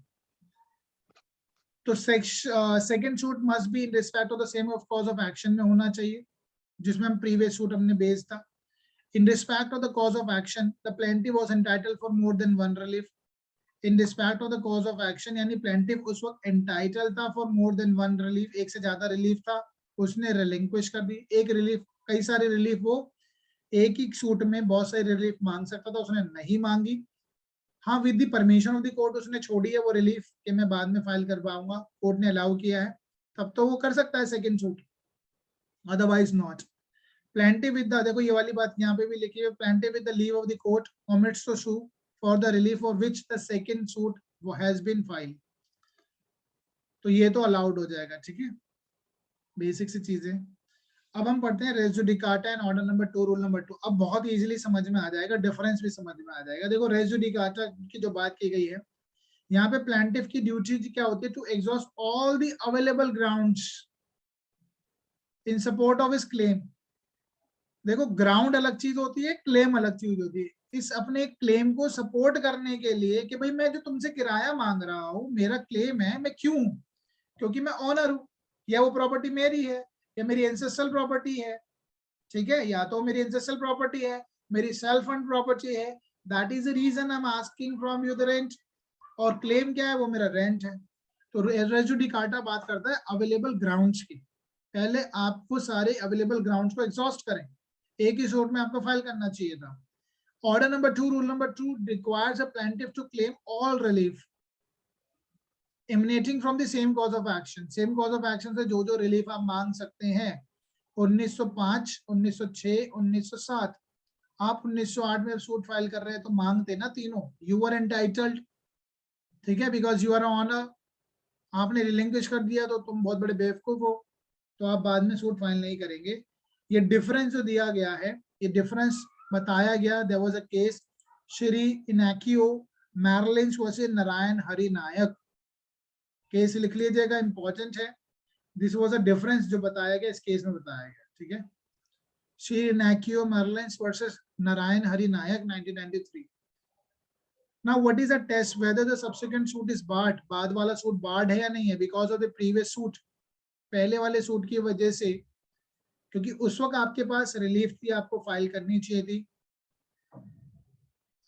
तो second suit must be in respect of the same of cause of action में होना चाहिए, जिसमें हम प्रीवियस सूट हमने बेस था। इन respect of the cause of action the plaintiff was entitled for more than one relief. In respect of the cause of action यानी plaintiff उस वक्त एंटाइटल्ड था for more than one relief, एक से ज्यादा relief था, उसने रिलिंक्विश कर दी एक रिलीफ, कई सारे रिलीफ वो एक ही सूट में बहुत सारी रिलीफ मांग सकता था, उसने नहीं मांगी, हाँ with the permission of the court उसने छोड़ी है वो रिलीफ कि मैं बाद में फाइल कर पाऊंगा, कोर्ट ने अलाउ किया है, तब तो वो कर सकता है second suit, otherwise not. Plaintiff with the, देखो ये वाली बात यहाँ पे भी लिखी है, plaintiff with the leave of the court omits to sue for the relief for which the second suit has been filed। तो ये तो अलाउड हो जाएगा, ठीक है, बेसिक सी चीजें। अब हम पढ़ते हैं res judicata and order number 2, rule number 2। अब बहुत इजीली समझ में आ जाएगा, डिफरेंस भी समझ में आ जाएगा। देखो रेस जुडिकाटा की जो बात की गई है, यहाँ पे प्लेंटिफ की ड्यूटी क्या होती है, to exhaust all the available grounds in support of his claim. देखो ग्राउंड अलग चीज होती है, क्लेम अलग चीज होती है। इस अपने क्लेम को सपोर्ट करने के लिए कि भाई मैं जो तुमसे किराया मांग रहा हूँ, मेरा क्लेम है, मैं क्यों हूं? क्योंकि मैं ऑनर हूं, या वो प्रॉपर्टी मेरी है, या मेरी एंसेस्ट्रल प्रॉपर्टी है, ठीक है, या तो मेरी एंसेस्ट्रल प्रॉपर्टी है, मेरी सेल्फ फंड प्रॉपर्टी है। That is the reason I am asking from you the rent. और क्लेम क्या है? वो मेरा रेंट है। तो रेज़ जुडिकाटा बात करता है अवेलेबल ग्राउंड्स की। पहले आपको सारे अवेलेबल ग्राउंड्स को एग्जॉस्ट करें, एक ही सूट में आपको फाइल करना चाहिए था। Order number 2, rule number 2 requires a plaintiff to claim all relief emanating from the same cause of action। Same cause of action से जो जो रिलीफ आप मांग सकते हैं, 1905, 1906, 1907। आप 1908 में सूट फाइल कर रहे हैं तो मांगते ना तीनों, यू आर एंटाइटल्ड, ठीक है, बिकॉज यू आर ऑनर। आपने रिलिंक्विश कर दिया तो तुम बहुत बड़े बेवकूफ हो, तो आप बाद में सूट फाइल नहीं करेंगे। ये डिफरेंस जो दिया गया है, ये डिफरेंस बताया गया। There was a case Shri Inacio Martins versus Narayan Hari Naik. Case लिख लीजिएगा, इंपॉर्टेंट है। दिस वाज अ डिफरेंस जो बताया गया, इस केस में बताया गया, ठीक है। Shri Inacio Martins versus Narayan Hari Naik 1993। Now what is the test whether the subsequent suit is barred? बाद वाला सूट barred है या नहीं है? Because of the previous suit, पहले वाले सूट की वजह से, क्योंकि उस वक्त आपके पास रिलीफ थी, आपको फाइल करनी चाहिए थी,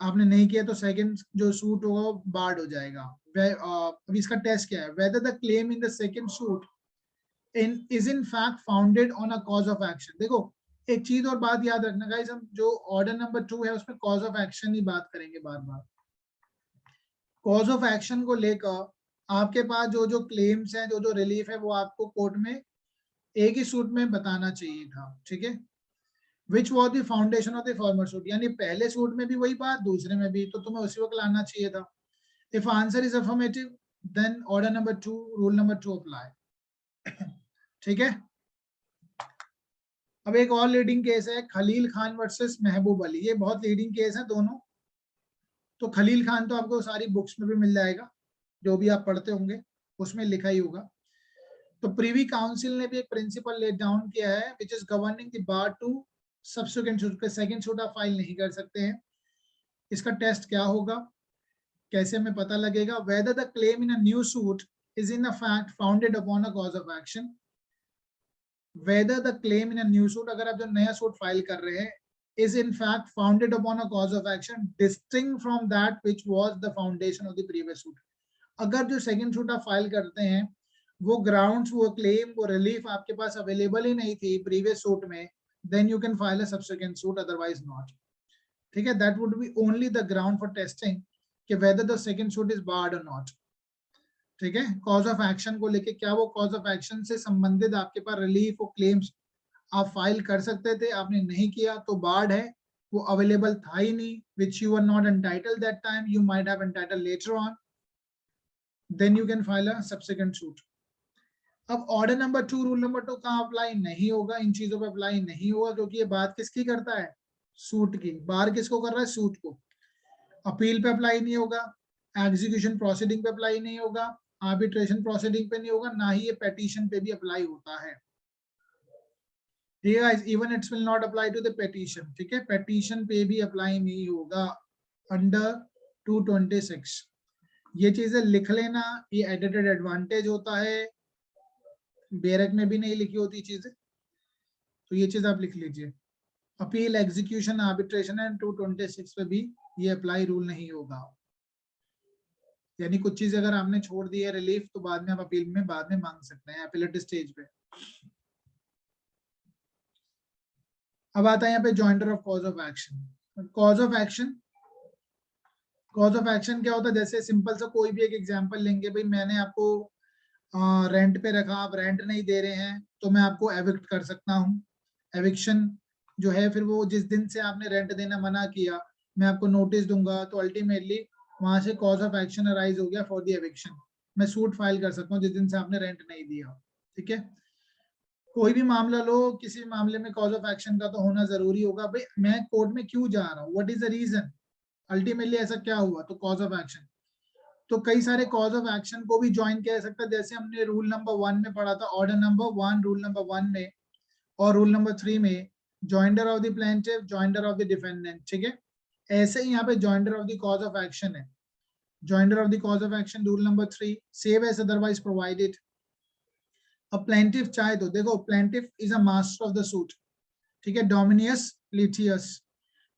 आपने नहीं किया तो सेकंड जो सूट होगा वो बार्ड हो जाएगा। अभी इसका टेस्ट क्या है? whether the claim in the second suit is in fact founded on a cause of action। देखो एक चीज और बात याद रखना गाइस, हम जो ऑर्डर नंबर 2 है उसमें कॉज ऑफ एक्शन ही बात करेंगे बार बार। कॉज ऑफ एक्शन को लेकर आपके पास जो जो क्लेम्स हैं, जो जो रिलीफ है, वो आपको कोर्ट में एक ही सूट में बताना चाहिए था, ठीक है। Which was the foundation of the former suit, यानी पहले सूट में भी वही बात, दूसरे में भी, तो तुम्हें उसी वक्त लाना चाहिए था। If answer is affirmative then order number 2, rule number 2 apply, ठीक है। अब एक और लीडिंग केस है, खलील खान वर्सेस महबूब अली। ये बहुत लीडिंग केस है दोनों। तो खलील खान तो आपको सारी बुक्स में भी मिल जाएगा, जो भी आप पढ़ते होंगे उसमें लिखा ही होगा। तो प्रीवी काउंसिल ने भी एक प्रिंसिपल लेट डाउन किया है, which is governing the bar to subsequent suit. के सेकंड सूट आप फाइल नहीं कर सकते हैं। इसका टेस्ट क्या होगा, कैसे हमें पता लगेगा? Whether the claim in a new suit is in a fact founded upon a cause of action. Whether the claim in a new suit, अगर आप जो नया सूट फाइल कर रहे हैं, is in fact founded upon a cause of action distinct from that which was the foundation of the previous suit। अगर जो second suit आप फाइल करते हैं, वो ग्राउंड्स, वो क्लेम, वो रिलीफ आपके पास अवेलेबल ही नहीं थी प्रीवियस सूट में, then you can file a subsequent suit, otherwise not, ठीक है। That would be only the ground for testing कि whether the second suit is barred और नॉट, ठीक है। कॉज ऑफ एक्शन को लेके, क्या वो कॉज ऑफ एक्शन से संबंधित आपके पास रिलीफ और क्लेम्स आप फाइल कर सकते थे, आपने नहीं किया तो बार्ड है, वो अवेलेबल था ही नहीं, which you were not entitled that time, you might have entitled later on, then you can file a subsequent suit। अब ऑर्डर नंबर 2, रूल नंबर 2 कहाँ अप्लाई नहीं होगा? इन चीजों पे अप्लाई नहीं होगा, क्योंकि ये बात किसकी करता है? सूट की। बार किसको कर रहा है? सूट को। अपील पे अप्लाई नहीं होगा, एग्जीक्यूशन प्रोसीडिंग पे अप्लाई नहीं होगा, आर्बिट्रेशन प्रोसीडिंग पे नहीं होगा, ना ही ये पेटिशन पे भी अप्लाई होता है। Even it's will not apply to the petition, ठीक है। पेटिशन पे भी अप्लाई नहीं होगा अंडर 226। ये चीजें लिख लेना, ये एडिटेड एडवांटेज होता है, बेरक में भी नहीं लिखी होती चीजें, तो ये चीज आप लिख लीजिए। अपील, एग्जीक्यूशन, आर्बिट्रेशन एंड 226 पे भी ये अप्लाई रूल नहीं होगा। यानी कुछ चीजें अगर आपने छोड़ दी है रिलीफ, तो बाद में आप अपील में बाद में मांग सकते हैं अपीलेट स्टेज पे। अब आता है यहाँ पे jointer of cause of action. Cause of action, cause of action क्या होता है? जैसे सिंपल सा कोई भी एक एग्जांपल लेंगे, भाई मैंने आपको रेंट पे रखा, आप रेंट नहीं दे रहे हैं, तो मैं आपको एविक्ट कर सकता हूँ। एविक्शन जो है, फिर वो जिस दिन से आपने रेंट देना मना किया, मैं आपको नोटिस दूंगा, तो अल्टीमेटली वहां से कॉज ऑफ एक्शन अराइज हो गया फॉर द एविक्शन। मैं सूट फाइल कर सकता हूँ जिस दिन से आपने रेंट नहीं दिया, ठीक है। कोई भी मामला लो, किसी मामले में कॉज ऑफ एक्शन का तो होना जरूरी होगा। भाई मैं कोर्ट में क्यों जा रहा हूँ, what is the reason, ultimately ऐसा क्या हुआ, तो कॉज ऑफ एक्शन। तो कई सारे कॉज ऑफ एक्शन को भी ज्वाइन किया जा सकता है, जैसे हमने रूल नंबर 1 में पढ़ा था, ऑर्डर नंबर 1, रूल नंबर 1 में और रूल नंबर 3 में, joinder of the plaintiff, joinder of the defendant, ठीक है। ऐसे ही यहाँ पे joinder of the cause of action है, joinder of the cause of action, rule number 3, save as otherwise provided. अब प्लेंटिफ चाहे तो देखो, plaintiff is a master of the suit, ठीक है, डोमिनियस लिटियस,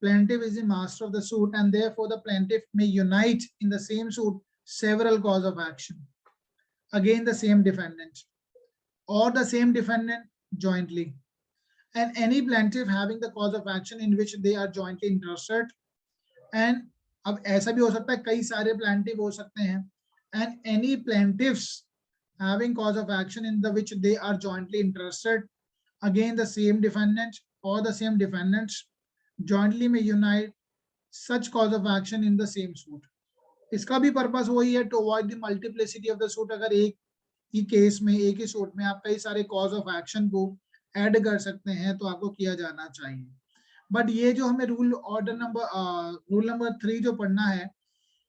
plaintiff is the master of the suit and therefore the plaintiff may unite in the same suit several cause of action against the same defendant or the same defendant jointly, and any plaintiff having the cause of action in which they are jointly interested, and अब ऐसा भी हो सकता है कई सारे plaintiff हो सकते हैं, and any plaintiffs having cause of action in the which they are jointly interested against the same defendant or the same defendants jointly may unite such cause of action in the same suit. इसका भी purpose वही है, to avoid the multiplicity of the suit। अगर एक ही case में, एक ही suit में आप कई सारे कॉज ऑफ एक्शन को ऐड कर सकते हैं तो आपको किया जाना चाहिए। बट ये जो हमें रूल नंबर 3 जो पढ़ना है,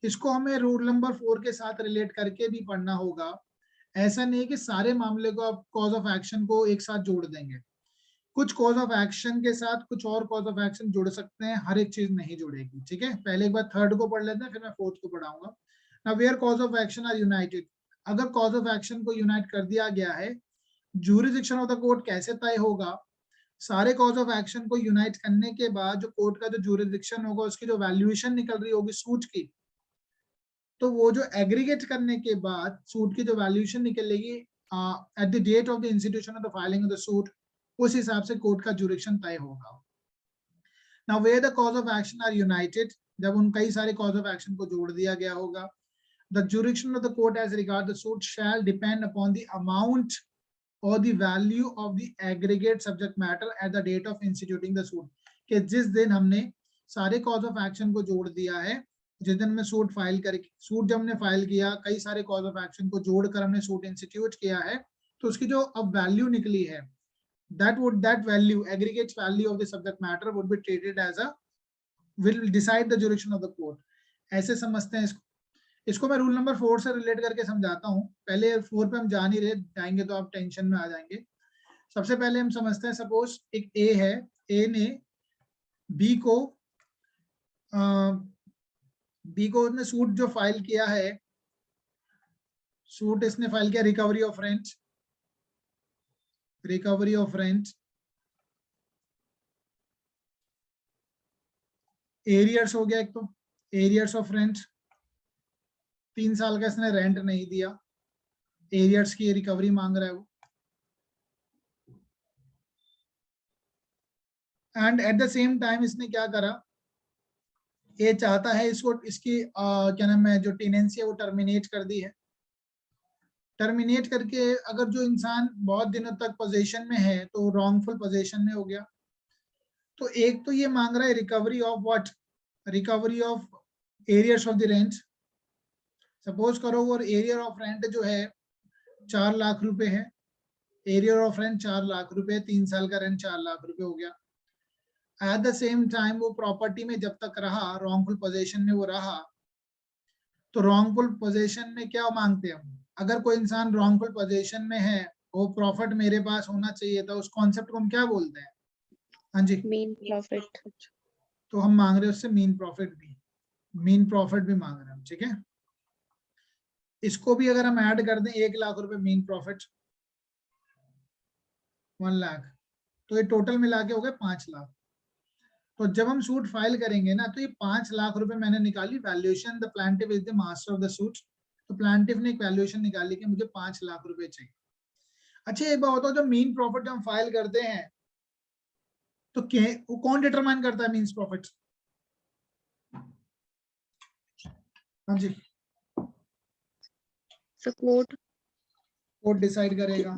इसको हमें रूल नंबर 4 के साथ रिलेट करके भी पढ़ना होगा। ऐसा नहीं कि सारे मामले को आप कॉज ऑफ एक्शन को एक साथ जोड़ देंगे, कुछ कॉज ऑफ एक्शन के साथ कुछ और कॉज ऑफ एक्शन जुड़ सकते हैं, हर एक चीज नहीं जुड़ेगी, ठीक है। पहले एक बार थर्ड को पढ़ लेते हैं, फिर मैं फोर्थ को पढ़ाऊंगा। Now where cause of action are united, अगर कॉज ऑफ एक्शन को यूनाइट कर दिया गया है, ज्यूरिसडिक्शन ऑफ द कोर्ट कैसे तय होगा? सारे कॉज ऑफ एक्शन को यूनाइट करने के बाद जो कोर्ट का जो ज्यूरिसडिक्शन होगा, उसकी जो वैल्यूएशन निकल रही होगी सूट की, तो वो जो एग्रीगेट करने के बाद सूट की जो वैल्यूएशन निकलेगी at the date of the institution of the filing of the suit, उस हिसाब से कोर्ट का ज्यूरिसडिक्शन तय होगा। Now where the cause of action are united, जब उन कई सारे कॉज ऑफ एक्शन को जोड़ दिया गया होगा, the jurisdiction of the court as regard the suit shall depend upon the amount or the value of the aggregate subject matter at the date of instituting the suit, कि जिस दिन हमने सारे cause of action को जोड़ दिया है, जिस दिन हमने सूट फाइल करके, सूट जब हमने फाइल किया, कई सारे cause of action को जोड़कर हमने सूट इंस्टीट्यूट किया है, तो उसकी जो अब वैल्यू निकली है, that value, aggregate value of the subject matter would be treated as a, will decide the jurisdiction of the court। ऐसे समझते हैं इसको। इसको मैं रूल नंबर 4 से रिलेट करके समझाता हूँ। पहले 4 पे हम जा नहीं रहे, जाएंगे तो आप टेंशन में आ जाएंगे। सबसे पहले हम समझते हैं, सपोज एक ए है, ए ने बी को उसने सूट जो फाइल किया है, सूट इसने फाइल किया रिकवरी ऑफ रेंट, एरियर्स हो गया एक, तो एरियर्स ऑफ रेंट, 3 साल का इसने रेंट नहीं दिया, एरियर्स की रिकवरी मांग रहा है वो। And at the same time इसने क्या करा, ये चाहता है इसको, इसकी क्या नाम है, जो टेनेंसी है वो टर्मिनेट कर दी है। टर्मिनेट करके अगर जो इंसान बहुत दिनों तक पोजीशन में है तो रॉन्गफुल पोजीशन में हो गया, तो एक तो ये मांग रहा है recovery of what, recovery of arrears of the rent. Suppose करो वो एरियर ऑफ रेंट जो है 4 लाख रुपए है, एरियर ऑफ रेंट 4 लाख रुपए, 3 साल का रेंट 4 लाख रुपए हो गया। एट द सेम टाइम वो प्रॉपर्टी में जब तक रहा, रॉन्गफुल पोजीशन में वो रहा, तो रॉन्गफुल पोजीशन में क्या मांगते हैं हम, अगर कोई इंसान रॉन्गफुल पोजीशन में है, वो प्रॉफिट मेरे पास होना चाहिए था, उस कॉन्सेप्ट को हम क्या बोलते हैं? हाँ जी, मीन प्रॉफिट। तो हम मांग रहे हैं उससे मीन प्रॉफिट भी मांग रहे हैं, ठीक है। इसको भी अगर हम ऐड कर दें 1 लाख रुपए मीन प्रॉफिट, 1 लाख, तो ये टोटल मिला के हो गए 5 लाख। तो जब हम सूट फाइल करेंगे ना, तो ये 5 लाख रुपए मैंने निकाली valuation, the plaintiff is the master of the suit, तो प्लांटिफ ने एक वैल्यूएशन निकाली कि मुझे 5 लाख रुपए चाहिए। अच्छा एक बात बताओ, जब मीन प्रॉफिट जब हम फाइल करते हैं तो वो कौन डिटरमाइन करता है मीन प्रॉफिट? हाँ जी, कोर्ट डिसाइड करेगा।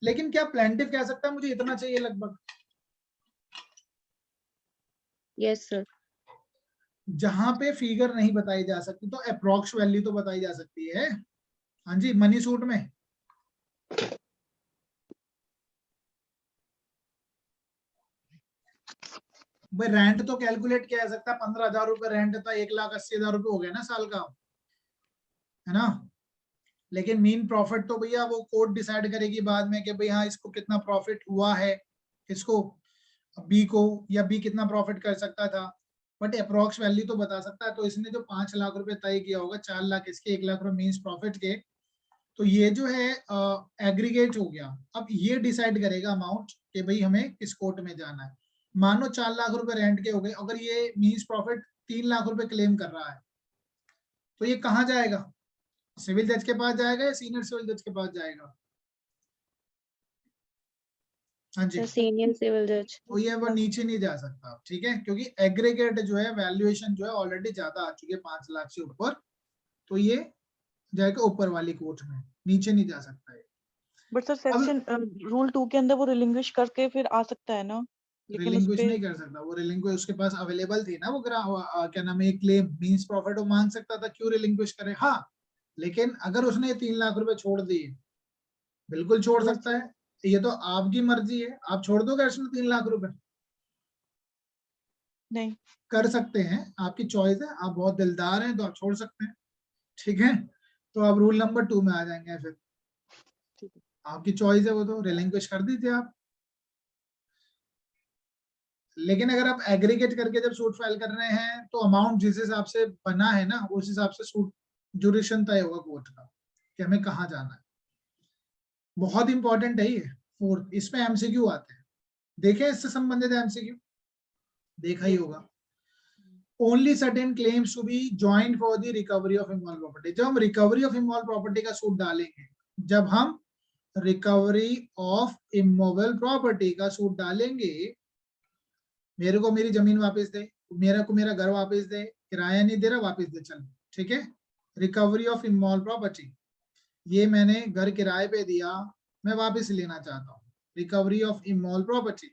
लेकिन क्या प्लांटिफ कह सकता है मुझे इतना चाहिए लगभग? Yes sir. जहां पे फिगर नहीं बताई जा सकती तो अप्रोक्स वैल्यू तो बताई जा सकती है। हाँ जी, मनी सूट में भाई रेंट तो कैलकुलेट किया जा सकता है, 15,000 रुपए रेंट था, 1,80,000 रुपए हो गया ना साल का, है ना। लेकिन मीन प्रॉफिट तो भैया वो कोर्ट डिसाइड करेगी बाद में कि भाई हाँ इसको कितना प्रॉफिट हुआ है, इसको बी को, या बी कितना प्रॉफिट कर सकता था, बट अप्रोक्स वैल्यू तो बता सकता है। तो इसने जो 5 लाख रुपए तय किया होगा, 4 लाख इसके, 1 लाख रुपए मीन्स प्रॉफिट के, तो ये जो है एग्रीगेट हो गया। अब ये डिसाइड करेगा अमाउंट कि भाई हमें किस कोर्ट में जाना है। मानो 4 लाख रुपए रेंट के हो गए, अगर ये मीन्स प्रॉफिट 3 लाख रुपए क्लेम कर रहा है, तो ये कहाँ जाएगा? सिविल जज के पास जाएगा या सीनियर सिविल जज के पास जाएगा? हाँ जी, सीनियर सिविल जज। तो ये वो नीचे नहीं जा सकता, ठीक है, क्योंकि एग्रीगेट जो है वैल्यूएशन जो है ऑलरेडी ज्यादा आ चुकी है 5 लाख से ऊपर, तो ये जाएगा ऊपर वाली कोर्ट में, नीचे नहीं जा सकता है। बट सर सेक्शन रूल 2 के अंदर वो रिलिंग्विश करके फिर आ सकता है ना, लेकिन उस रिलिंग्विश पे नहीं कर सकता वो, रिलिंग्विश उसके पास अवेलेबल थी ना वो क्या नाम है, क्लेम मींस प्रॉफिट वो मांग सकता था, क्यों रिलिंग्विश करे? हाँ, लेकिन अगर उसने 3 लाख रुपए छोड़ दिए, बिल्कुल छोड़ समझ सकता है, ये तो आपकी मर्जी है, आप छोड़ दोगे उसमें 3 लाख रुपए? नहीं। कर सकते हैं, आपकी चॉइस है, आप बहुत दिलदार हैं तो आप छोड़ सकते हैं, ठीक है। तो आप रूल नंबर 2 में आ जाएंगे, फिर ठीक है। आपकी चॉइस है, वो तो रिलिंक्विश कर दीजिए आप। लेकिन अगर आप एग्रीगेट करके जब सूट फाइल कर रहे हैं, तो अमाउंट जिस हिसाब से बना है ना, उस हिसाब से सूट ड्यूरेशन तय होगा कोर्ट का कि हमें कहाँ जाना है। बहुत इंपॉर्टेंट है ये। फोर्थ, इसमें एमसीक्यू आते हैं, देखें इससे संबंधित एमसीक्यू, देखा ही होगा। Only certain claims to be joint for the recovery of immovable property. जब हम रिकवरी ऑफ इमॉल प्रॉपर्टी का सूट डालेंगे, जब हम रिकवरी ऑफ इमोबल प्रॉपर्टी का सूट डालेंगे, मेरे को मेरी जमीन वापस दे, मेरे को मेरा घर वापस दे, किराया नहीं दे रहा वापस दे, चल ठीक है। रिकवरी ऑफ इमोबल प्रॉपर्टी, ये मैंने घर किराए पे दिया, मैं वापस लेना चाहता हूँ, रिकवरी ऑफ इमोबल प्रॉपर्टी।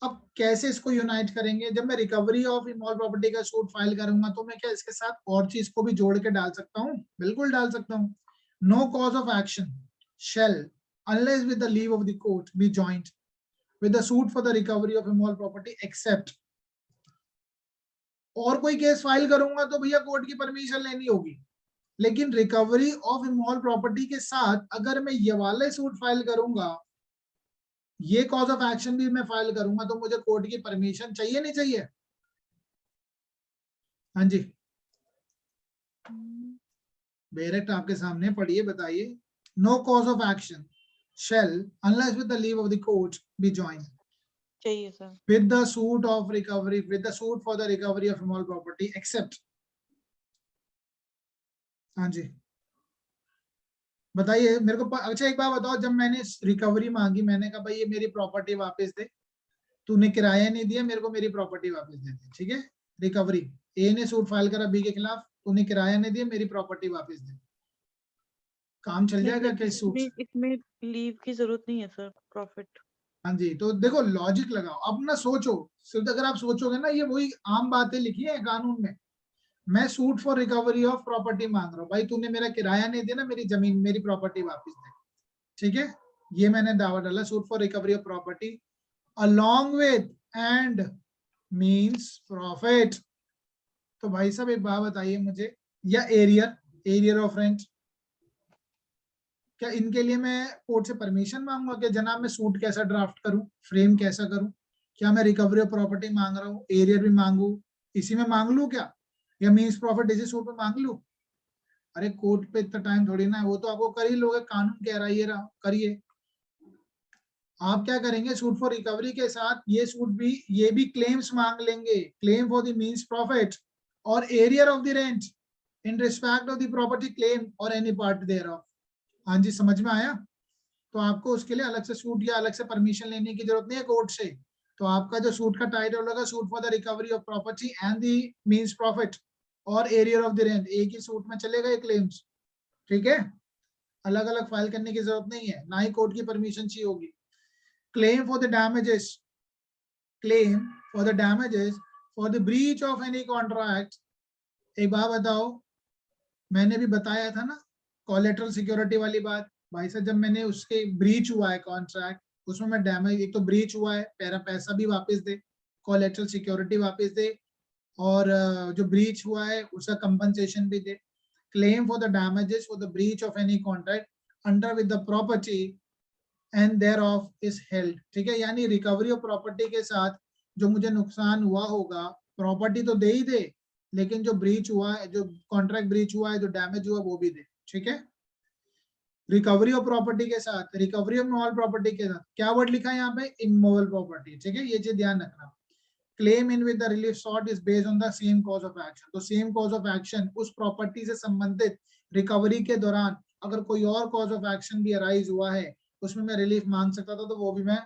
अब कैसे इसको यूनाइट करेंगे? जब मैं रिकवरी ऑफ इमोबल प्रॉपर्टी का सूट फाइल करूंगा, तो मैं क्या इसके साथ और चीज को भी जोड़ के डाल सकता हूँ? बिल्कुल डाल सकता हूँ। No cause of action shall, unless with the leave of the court, be joined with the suit for the recovery of immoral property except, और कोई केस फाइल करूंगा तो भैया कोर्ट की परमिशन लेनी होगी, लेकिन रिकवरी ऑफ इमोरल प्रॉपर्टी के साथ अगर मैं ये वाले सूट फाइल करूंगा, ये कॉज ऑफ एक्शन भी मैं फाइल करूंगा, तो मुझे कोर्ट की परमिशन चाहिए नहीं चाहिए? हाँ जी, डायरेक्ट आपके सामने पढ़िए, बताइए। No cause of action shall, unless with the leave of the court, be joined चाहिए sir. with the suit of recovery, with the suit for the recovery of immoral property except, हाँ जी बताइए मेरे को। अच्छा एक बात बताओ, जब मैंने रिकवरी मांगी, मैंने कहा भाई ये मेरी प्रॉपर्टी वापस दे, तूने किराया नहीं दिया, मेरे को मेरी प्रॉपर्टी वापस दे दे, ठीक है। रिकवरी, ए ने सूट फाइल करा बी के खिलाफ, तूने किराया नहीं दिया, मेरी प्रॉपर्टी वापस दे, काम चल जाएगा क्या इस सूट से? इसमें लीव की जरूरत नहीं है सर, प्रॉफिट। हाँ जी, तो देखो लॉजिक लगाओ, अब ना सोचो, सिर्फ अगर आप सोचोगे ना, ये वही आम बातें लिखी है कानून में। मैं suit for recovery of property मांग रहा हूँ, भाई तूने मेरा किराया नहीं दिया ना, मेरी जमीन मेरी प्रॉपर्टी वापस दे, ठीक है। ये मैंने दावा डाला, suit for recovery of property along with and means profit. तो भाई साहब एक बात बताइए मुझे, या एरियर ऑफ रेंट, क्या इनके लिए मैं कोर्ट से परमिशन मांगूंगा कि जनाब मैं सूट कैसा ड्राफ्ट करूं, फ्रेम कैसा करूं? क्या मैं रिकवरी ऑफ प्रॉपर्टी मांग रहा हूँ, एरियर भी मांगू, इसी में मांग लू क्या, या मीन्स प्रॉफिट इसी सूट में मांग लू? अरे कोर्ट पे इतना टाइम थोड़ी ना है, वो तो आपको कर ही लोगे, कानून कह रहा है ये रहा, करिए। आप क्या करेंगे, सूट फॉर रिकवरी के साथ ये सूट भी, ये भी क्लेम्स मांग लेंगे, claim for the means profit और arrear of the rent in respect of the property claim और एनी पार्ट देयर ऑफ। हाँ जी, समझ में आया? तो आपको उसके लिए अलग से सूट या अलग से परमिशन लेने की जरूरत नहीं है कोर्ट से। तो आपका जो सूट का टाइटल होगा, suit for the recovery of property and the means profit और एरियर ऑफ द रेंट, एक ही सूट में चलेगा ये क्लेम्स, ठीक है। अलग अलग फाइल करने की जरूरत नहीं है, ना ही कोर्ट की परमिशन चाहिए होगी। Claim for the damages, claim for the damages for the breach of any contract. एक बात बताओ, मैंने भी बताया था ना कोलेटरल सिक्योरिटी वाली बात, भाई साहब जब मैंने उसके ब्रीच हुआ है कॉन्ट्रैक्ट, उसमें मैं डैमेज, एक तो ब्रीच हुआ है, मेरा पैसा भी वापस दे, कोलेटरल सिक्योरिटी वापस दे, और जो ब्रीच हुआ है उसका कंपनसेशन भी दे। Claim for the damages for the breach of any contract under with the property and thereof is held, ठीक है, यानी रिकवरी ऑफ प्रॉपर्टी के साथ जो मुझे नुकसान हुआ होगा, प्रॉपर्टी तो दे ही दे, लेकिन जो ब्रीच हुआ है, जो कॉन्ट्रैक्ट ब्रीच हुआ है, जो डैमेज हुआ वो भी दे, ठीक है। रिकवरी ऑफ प्रॉपर्टी के साथ, रिकवरी ऑफ मूवेबल प्रॉपर्टी के साथ क्या वर्ड लिखा है यहाँ पे, इमूवेबल प्रॉपर्टी, ठीक है, ये चीज ध्यान रखना। Claim in with the relief sought is based on the same cause of action, तो सेम कॉज ऑफ एक्शन उस प्रॉपर्टी से संबंधित रिकवरी के दौरान अगर कोई और कॉज ऑफ एक्शन भी अराइज हुआ है उसमें मैं रिलीफ मांग सकता था, तो वो भी मैं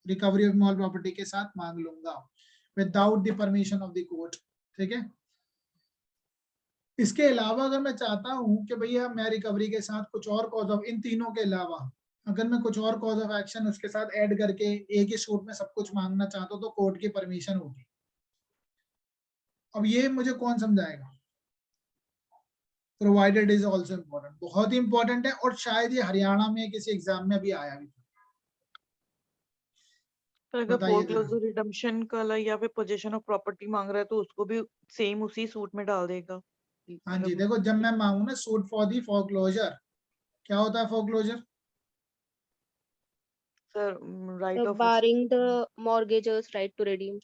रिकवरी ऑफ मूवेबल प्रॉपर्टी के साथ मांग लूंगा without the permission of the court, ठीक है। इसके अलावा अगर मैं चाहता हूं कि भैया मैं रिकवरी के साथ कुछ और कॉज ऑफ, इन तीनों के अलावा अगर मैं कुछ और कॉज ऑफ एक्शन उसके साथ ऐड करके एक ही सूट में सब कुछ मांगना चाहता हूं तो कोर्ट की परमिशन होगी। अब ये मुझे कौन समझाएगा, प्रोवाइडेड इज ऑल्सो इम्पोर्टेंट, बहुत ही इंपॉर्टेंट है, और शायद ये हरियाणा में किसी एग्जाम में भी आया भी। तो अगर बताइए फोरक्लोजर रिडम्पशन का या फिर पोजीशन ऑफ प्रॉपर्टी मांग रहा है तो उसको भी सेम उसी सूट में डाल देगा। हाँ जी, देखो जब मैं मांगू ना सूट फॉर दी फोरक्लोजर, क्या होता है foreclosure, sir right of barring the mortgagor's right to redeem.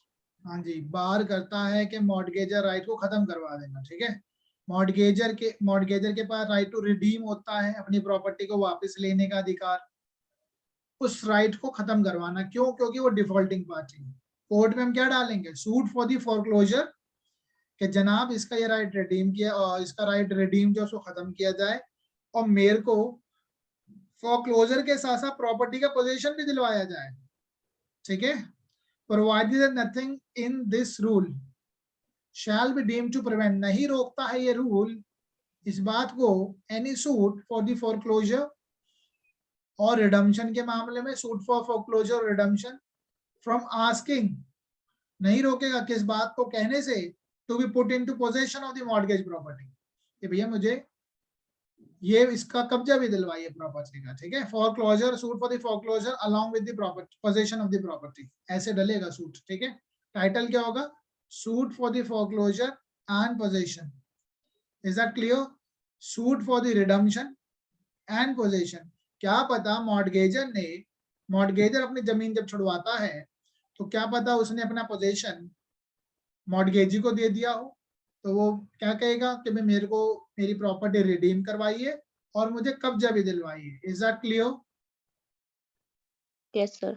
हाँ जी, बार करता है कि मॉर्गेजर राइट को खत्म करवा देना, ठीक है। मॉर्गेजर के पास राइट टू रिडीम होता है, अपनी प्रॉपर्टी को वापस लेने का अधिकार, उस राइट को खत्म करवाना, क्यों, क्योंकि वो डिफॉल्टिंग पार्टी है। कोर्ट में हम क्या डालेंगे, सूट फॉर दी फोरक्लोजर, कि जनाब इसका ये राइट रिडीम किया, और इसका राइट रिडीम जो उसको खत्म किया जाए, और मेरे को फोरक्लोजर के साथ साथ प्रॉपर्टी का पोजीशन भी दिलवाया जाए, ठीक है। Provided that nothing in this rule shall be deemed to prevent, नहीं रोकता है ये रूल इस बात को, any suit for the foreclosure or redemption के मामले में, suit for foreclosure or redemption, from asking, नहीं रोकेगा किस बात को कहने से, to be put into position of the mortgage property, कि भैया मुझे ये इसका कब्जा भी दिलवाइए प्रॉपर्टी का, ठीक है। Foreclosure, suit for the foreclosure along with the property, position of the property, ऐसे डलेगा सूट, ठीक है। टाइटल क्या होगा, suit for the foreclosure and position, is that clear. Suit for the redemption and position, क्या पता मॉर्गेजर अपनी जमीन जब छुड़वाता है तो क्या पता उसने अपना पोजीशन मॉर्गेजी को दे दिया हो, तो वो क्या कहेगा कि मैं मेरे को मेरी प्रॉपर्टी रिडीम करवाइए और मुझे कब्जा भी दिलवाइए। Is that clear? Yes sir.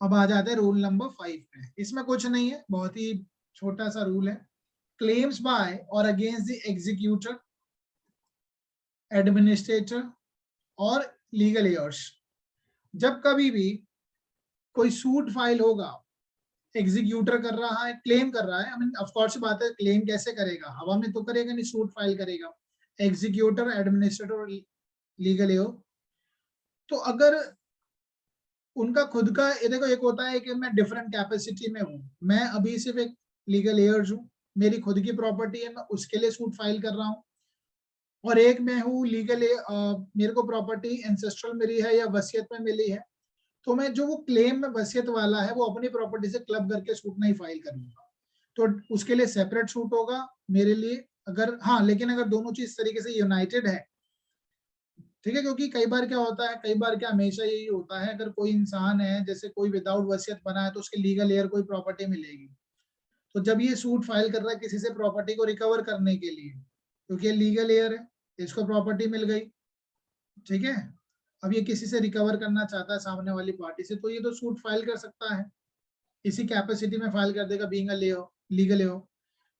अब आ जाते हैं रूल नंबर 5 पे। इसमें कुछ नहीं है, बहुत ही छोटा सा रूल है। Claims bye or against the executor, administrator और लीगल एयर्स, जब कभी भी कोई सूट फाइल होगा, एग्जीक्यूटर कर रहा है, क्लेम कर रहा है, आई मीन ऑफ कोर्स बात है, क्लेम कैसे करेगा, हवा में तो करेगा नहीं, सूट फाइल करेगा, एग्जीक्यूटर, एडमिनिस्ट्रेटर और लीगल एयर। तो अगर उनका खुद का, ये देखो एक होता है कि मैं डिफरेंट कैपेसिटी में हूँ, मैं अभी सिर्फ एक लीगल एयर्स हूँ, मेरी खुद की प्रॉपर्टी है, मैं उसके लिए सूट फाइल कर रहा हूँ, और एक मैं हूँ लीगल, मेरे को प्रॉपर्टी एंसेस्ट्रल मिली है या वसीयत में मिली है, तो मैं जो वो क्लेम में वसीयत वाला है वो अपनी प्रॉपर्टी से क्लब करके सूट नहीं फाइल करूंगा, तो उसके लिए सेपरेट सूट होगा मेरे लिए। अगर हाँ, लेकिन अगर दोनों चीज इस तरीके से यूनाइटेड है, ठीक है, क्योंकि कई बार क्या होता है, कई बार क्या हमेशा यही होता है, अगर कोई इंसान है जैसे कोई विदाउट वसीयत बना है तो उसके लीगल एयर कोई प्रॉपर्टी मिलेगी, तो जब ये सूट फाइल कर रहा है किसी से प्रॉपर्टी को रिकवर करने के लिए, क्योंकि ये लीगल एयर है, इसको प्रॉपर्टी मिल गई, ठीक है, अब ये किसी से रिकवर करना चाहता है सामने वाली पार्टी से, तो ये तो सूट फाइल कर सकता है, इसी कैपेसिटी में फाइल कर देगा, बीइंग अ लीगल एयर।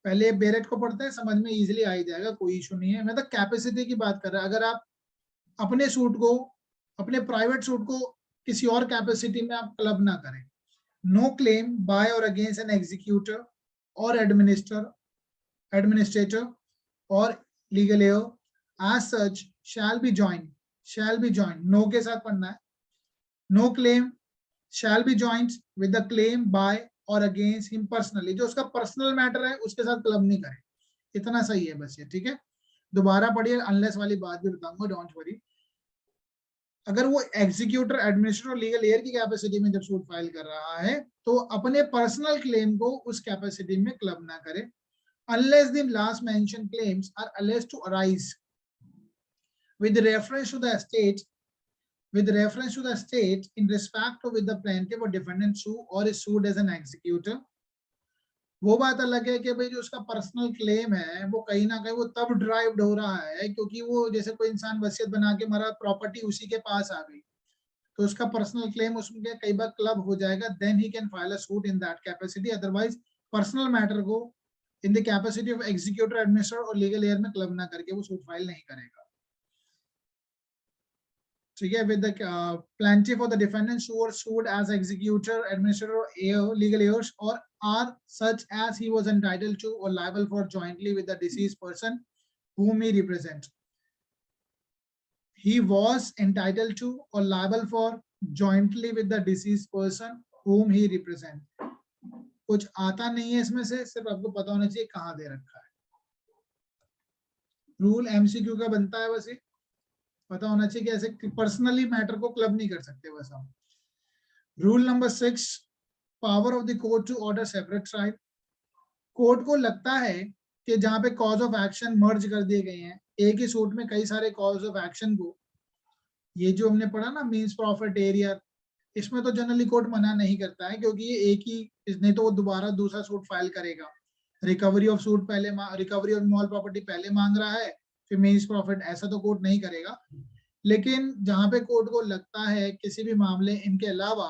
पहले बेरेट को पढ़ते हैं, समझ में इजीली आ ही जाएगा, कोई इशू नहीं है। मैं तो कैपेसिटी की बात कर रहा हूं, अगर आप अपने सूट को, अपने प्राइवेट सूट को किसी और कैपेसिटी में आप क्लब ना करें। No claim by or against an executor or administrator और legal heir as such shall be joint, no के साथ पढ़ना है, no claim shall be joint with the claim by or against him personally, जो उसका personal matter है उसके साथ क्लब नहीं करें, इतना सही है बस ये, ठीक है। दोबारा पढ़िए, अनलेस वाली बात भी बताऊंगा, डोंट वरी। अगर वो एग्जीक्यूटर, एडमिनिस्ट्रेटर, लीगल एयर की कैपेसिटी में जब सूट फाइल कर रहा है तो अपने पर्सनल क्लेम को उस कैपेसिटी में क्लब ना करे, unless the last mentioned claims are alleged to arise with reference to the estate with reference to the state in respect of with the plaintiff or defendant sue or is sued as an executor. वो बात अलग है कि भाई जो उसका personal claim है वो कहीं ना कहीं वो तब ड्राइव्ड हो रहा है क्योंकि वो जैसे कोई इंसान वसीयत बना के मरा, प्रॉपर्टी उसी के पास आ गई, तो उसका पर्सनल क्लेम उसमें कई बार क्लब हो जाएगा, then he can file a suit in that capacity. Otherwise personal matter को in the capacity of executor, administrator और लीगल एयर में क्लब ना करके वो सूट फाइल नहीं करेगा। ठीक है, with the plaintiff or the defendant sued as executor, administrator, or legal heirs, or are such as he was entitled to or liable for jointly with the deceased person whom he represents. He was entitled to or liable for jointly with the deceased person whom he represents. कुछ आता नहीं है इसमें से, सिर्फ आपको पता होना चाहिए कहाँ दे रखा है। रूल एमसीक्यू का बनता है, बस ये पता होना चाहिए कि ऐसे पर्सनली मैटर को क्लब नहीं कर सकते बस हम। Rule number 6, power of the court to order separate trial. Court को लगता है कि जहां पे कॉज ऑफ एक्शन मर्ज कर दिए गए हैं, एक ही सूट में कई सारे कॉज ऑफ एक्शन को, ये जो हमने पढ़ा ना मींस प्रॉफिट एरिया, इसमें तो जनरली कोर्ट मना नहीं करता है क्योंकि ये एक ही, नहीं तो वो दोबारा दूसरा सूट फाइल करेगा। रिकवरी ऑफ सूट पहले, रिकवरी ऑफ स्मॉल प्रॉपर्टी पहले मांग रहा है, फिर मींस प्रॉफिट, ऐसा तो कोर्ट नहीं करेगा। लेकिन जहां पे कोर्ट को लगता है किसी भी मामले इनके अलावा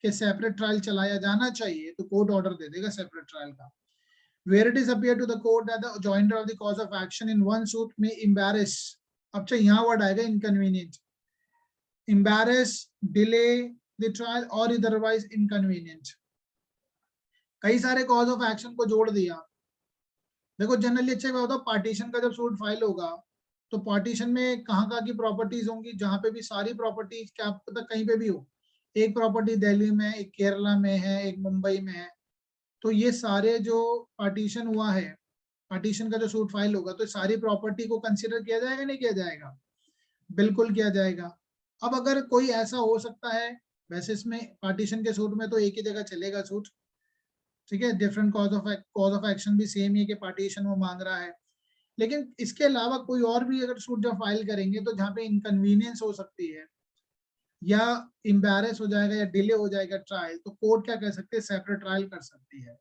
कि सेपरेट ट्रायल चलाया जाना चाहिए, तो कोर्ट ऑर्डर दे देगा सेपरेट ट्रायल का। Where it is appear to the court that the joinder of the cause of action in one suit may embarrass, अब चाहिए यहाँ वर्ड आएगा inconvenient, embarrass, delay the trial or otherwise inconvenient। कई सारे cause of action को जोड़ दिया। देखो जनरली अच्छा होता है, पार्टीशन का जब सूट फाइल होगा तो पार्टीशन में कहाँ की प्रॉपर्टीज होंगी, जहां पे भी सारी प्रॉपर्टीज, क्या पता कहीं पे भी हो, एक प्रॉपर्टी दिल्ली में, एक केरला में है, एक मुंबई में है, तो ये सारे जो पार्टीशन हुआ है, पार्टीशन का जो सूट फाइल होगा, तो सारी प्रॉपर्टी को कंसीडर किया जाएगा नहीं किया जाएगा? बिल्कुल किया जाएगा। अब अगर कोई ऐसा हो सकता है, वैसे इसमें पार्टीशन के सूट में तो एक ही जगह चलेगा सूट, ठीक है, डिफरेंट कॉज ऑफ एक्शन भी सेम ही कि पार्टीशन वो मांग रहा है, लेकिन इसके अलावा कोई और भी अगर सूट जब फाइल करेंगे तो जहाँ पे इनकन्वीनियंस हो सकती है या एम्बैरेस हो जाएगा या डिले हो जाएगा ट्रायल, तो कोर्ट क्या कह सकते हैं, सेपरेट ट्रायल कर सकती है।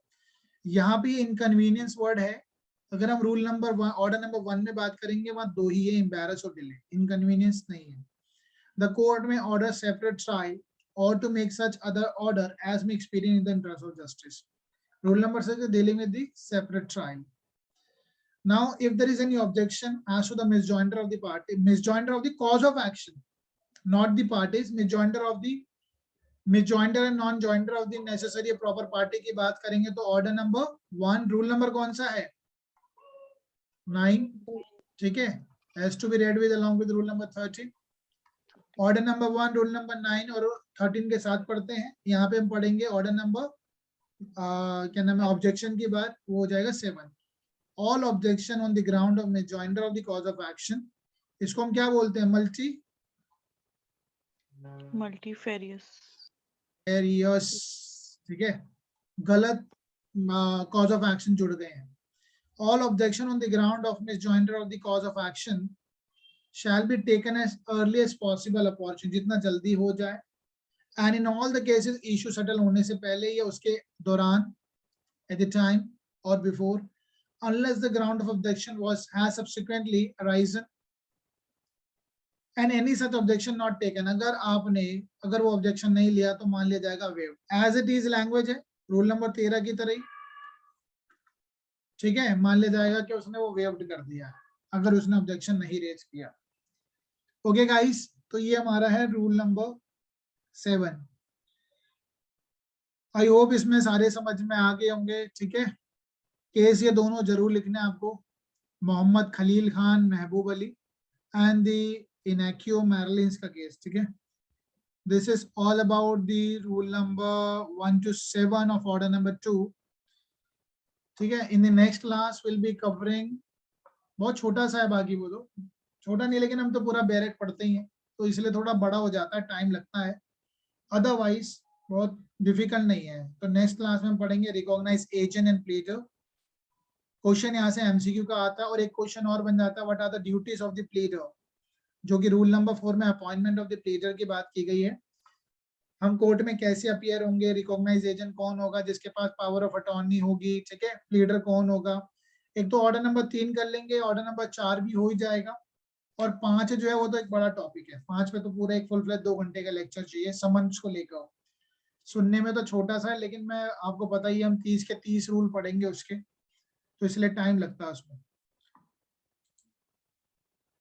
यहाँ पे इनकन्वीनियंस वर्ड है। अगर हम रूल नंबर 1, ऑर्डर नंबर 1 में बात करेंगे, वहां दो ही है, एम्बैरेस और डिले, इनकन्वीनियंस नहीं है। The court may order separate trial or to make such other order as may experience in the interest of justice. Rule number 6 is dealing with the separate trial. Now, if there is any objection as to the misjoinder of the party, misjoinder of the cause of action, not the parties, misjoinder and non-joinder of the necessary proper party की बात करेंगे तो order number 1, rule number कौन सा है? 9, ठीक है, has to be read with along with rule number 13. Order number 1, rule number 9 और 13 के साथ पढ़ते हैं। यहाँ पे हम पढ़ेंगे ऑर्डर नंबर क्या नाम है, ऑब्जेक्शन की बात, वो हो जाएगा 7। All objection on the ground of misjoinder of the cause of action, इसको हम क्या बोलते हैं? मल्टीफेरियस, ठीक है, गलत कॉज ऑफ एक्शन जुड़ गए हैं। All objection on the ground of misjoinder of the cause of action shall be taken as early as possible opportunity, जितना जल्दी हो जाए, and in all the cases issue settle होने से पहले या उसके दौरान, at the time or before, unless the ground of objection has subsequently arisen and any such objection not taken, अगर वो objection नहीं लिया तो मान लिया जाएगा waived। as it is language है रूल नंबर 13 की तरह ही, ठीक है, मान लिया जाएगा कि उसने वो waived कर दिया है अगर उसने objection नहीं रेज किया। ओके गाइस, तो ये हमारा है रूल नंबर 7। आई होप इसमें सारे समझ में आ गए होंगे, ठीक है। केस ये दोनों जरूर लिखने आपको, मोहम्मद खलील खान, महबूब अली एंड द इनैक्यो मैरलिन्स का केस, ठीक है। This is all about the rule number 1 to 7 of order number 2, ठीक है। In the next class will be covering, बहुत छोटा सा है बाकी, वो तो छोटा नहीं, लेकिन हम तो पूरा बैरेट पढ़ते ही हैं तो इसलिए थोड़ा बड़ा हो जाता है, टाइम लगता है, अदरवाइज बहुत डिफिकल्ट नहीं है। तो नेक्स्ट क्लास में हम पढ़ेंगे recognise agent and pleader. Question यहाँ से एमसीक्यू का आता है और एक क्वेश्चन और बन जाता है, what are the duties of the pleader. जो कि रूल नंबर 4 में अपॉइंटमेंट ऑफ द प्लीडर की बात की गई है। हम कोर्ट में कैसे अपीयर होंगे, रिकॉग्नाइज एजेंट कौन होगा जिसके पास पावर ऑफ अटॉर्नी होगी, ठीक है, प्लीडर कौन होगा। एक तो ऑर्डर नंबर 3 कर लेंगे, ऑर्डर नंबर 4 भी हो ही जाएगा। और 5 जो है वो तो एक बड़ा टॉपिक है, 5 पे तो पूरा एक फुल फ्लैश 2 घंटे का लेक्चर चाहिए समन्स को लेकर। सुनने में तो छोटा सा है, लेकिन मैं आपको पता ही है हम 30 के 30 रूल पढ़ेंगे उसके, तो इसलिए टाइम लगता है उसमें।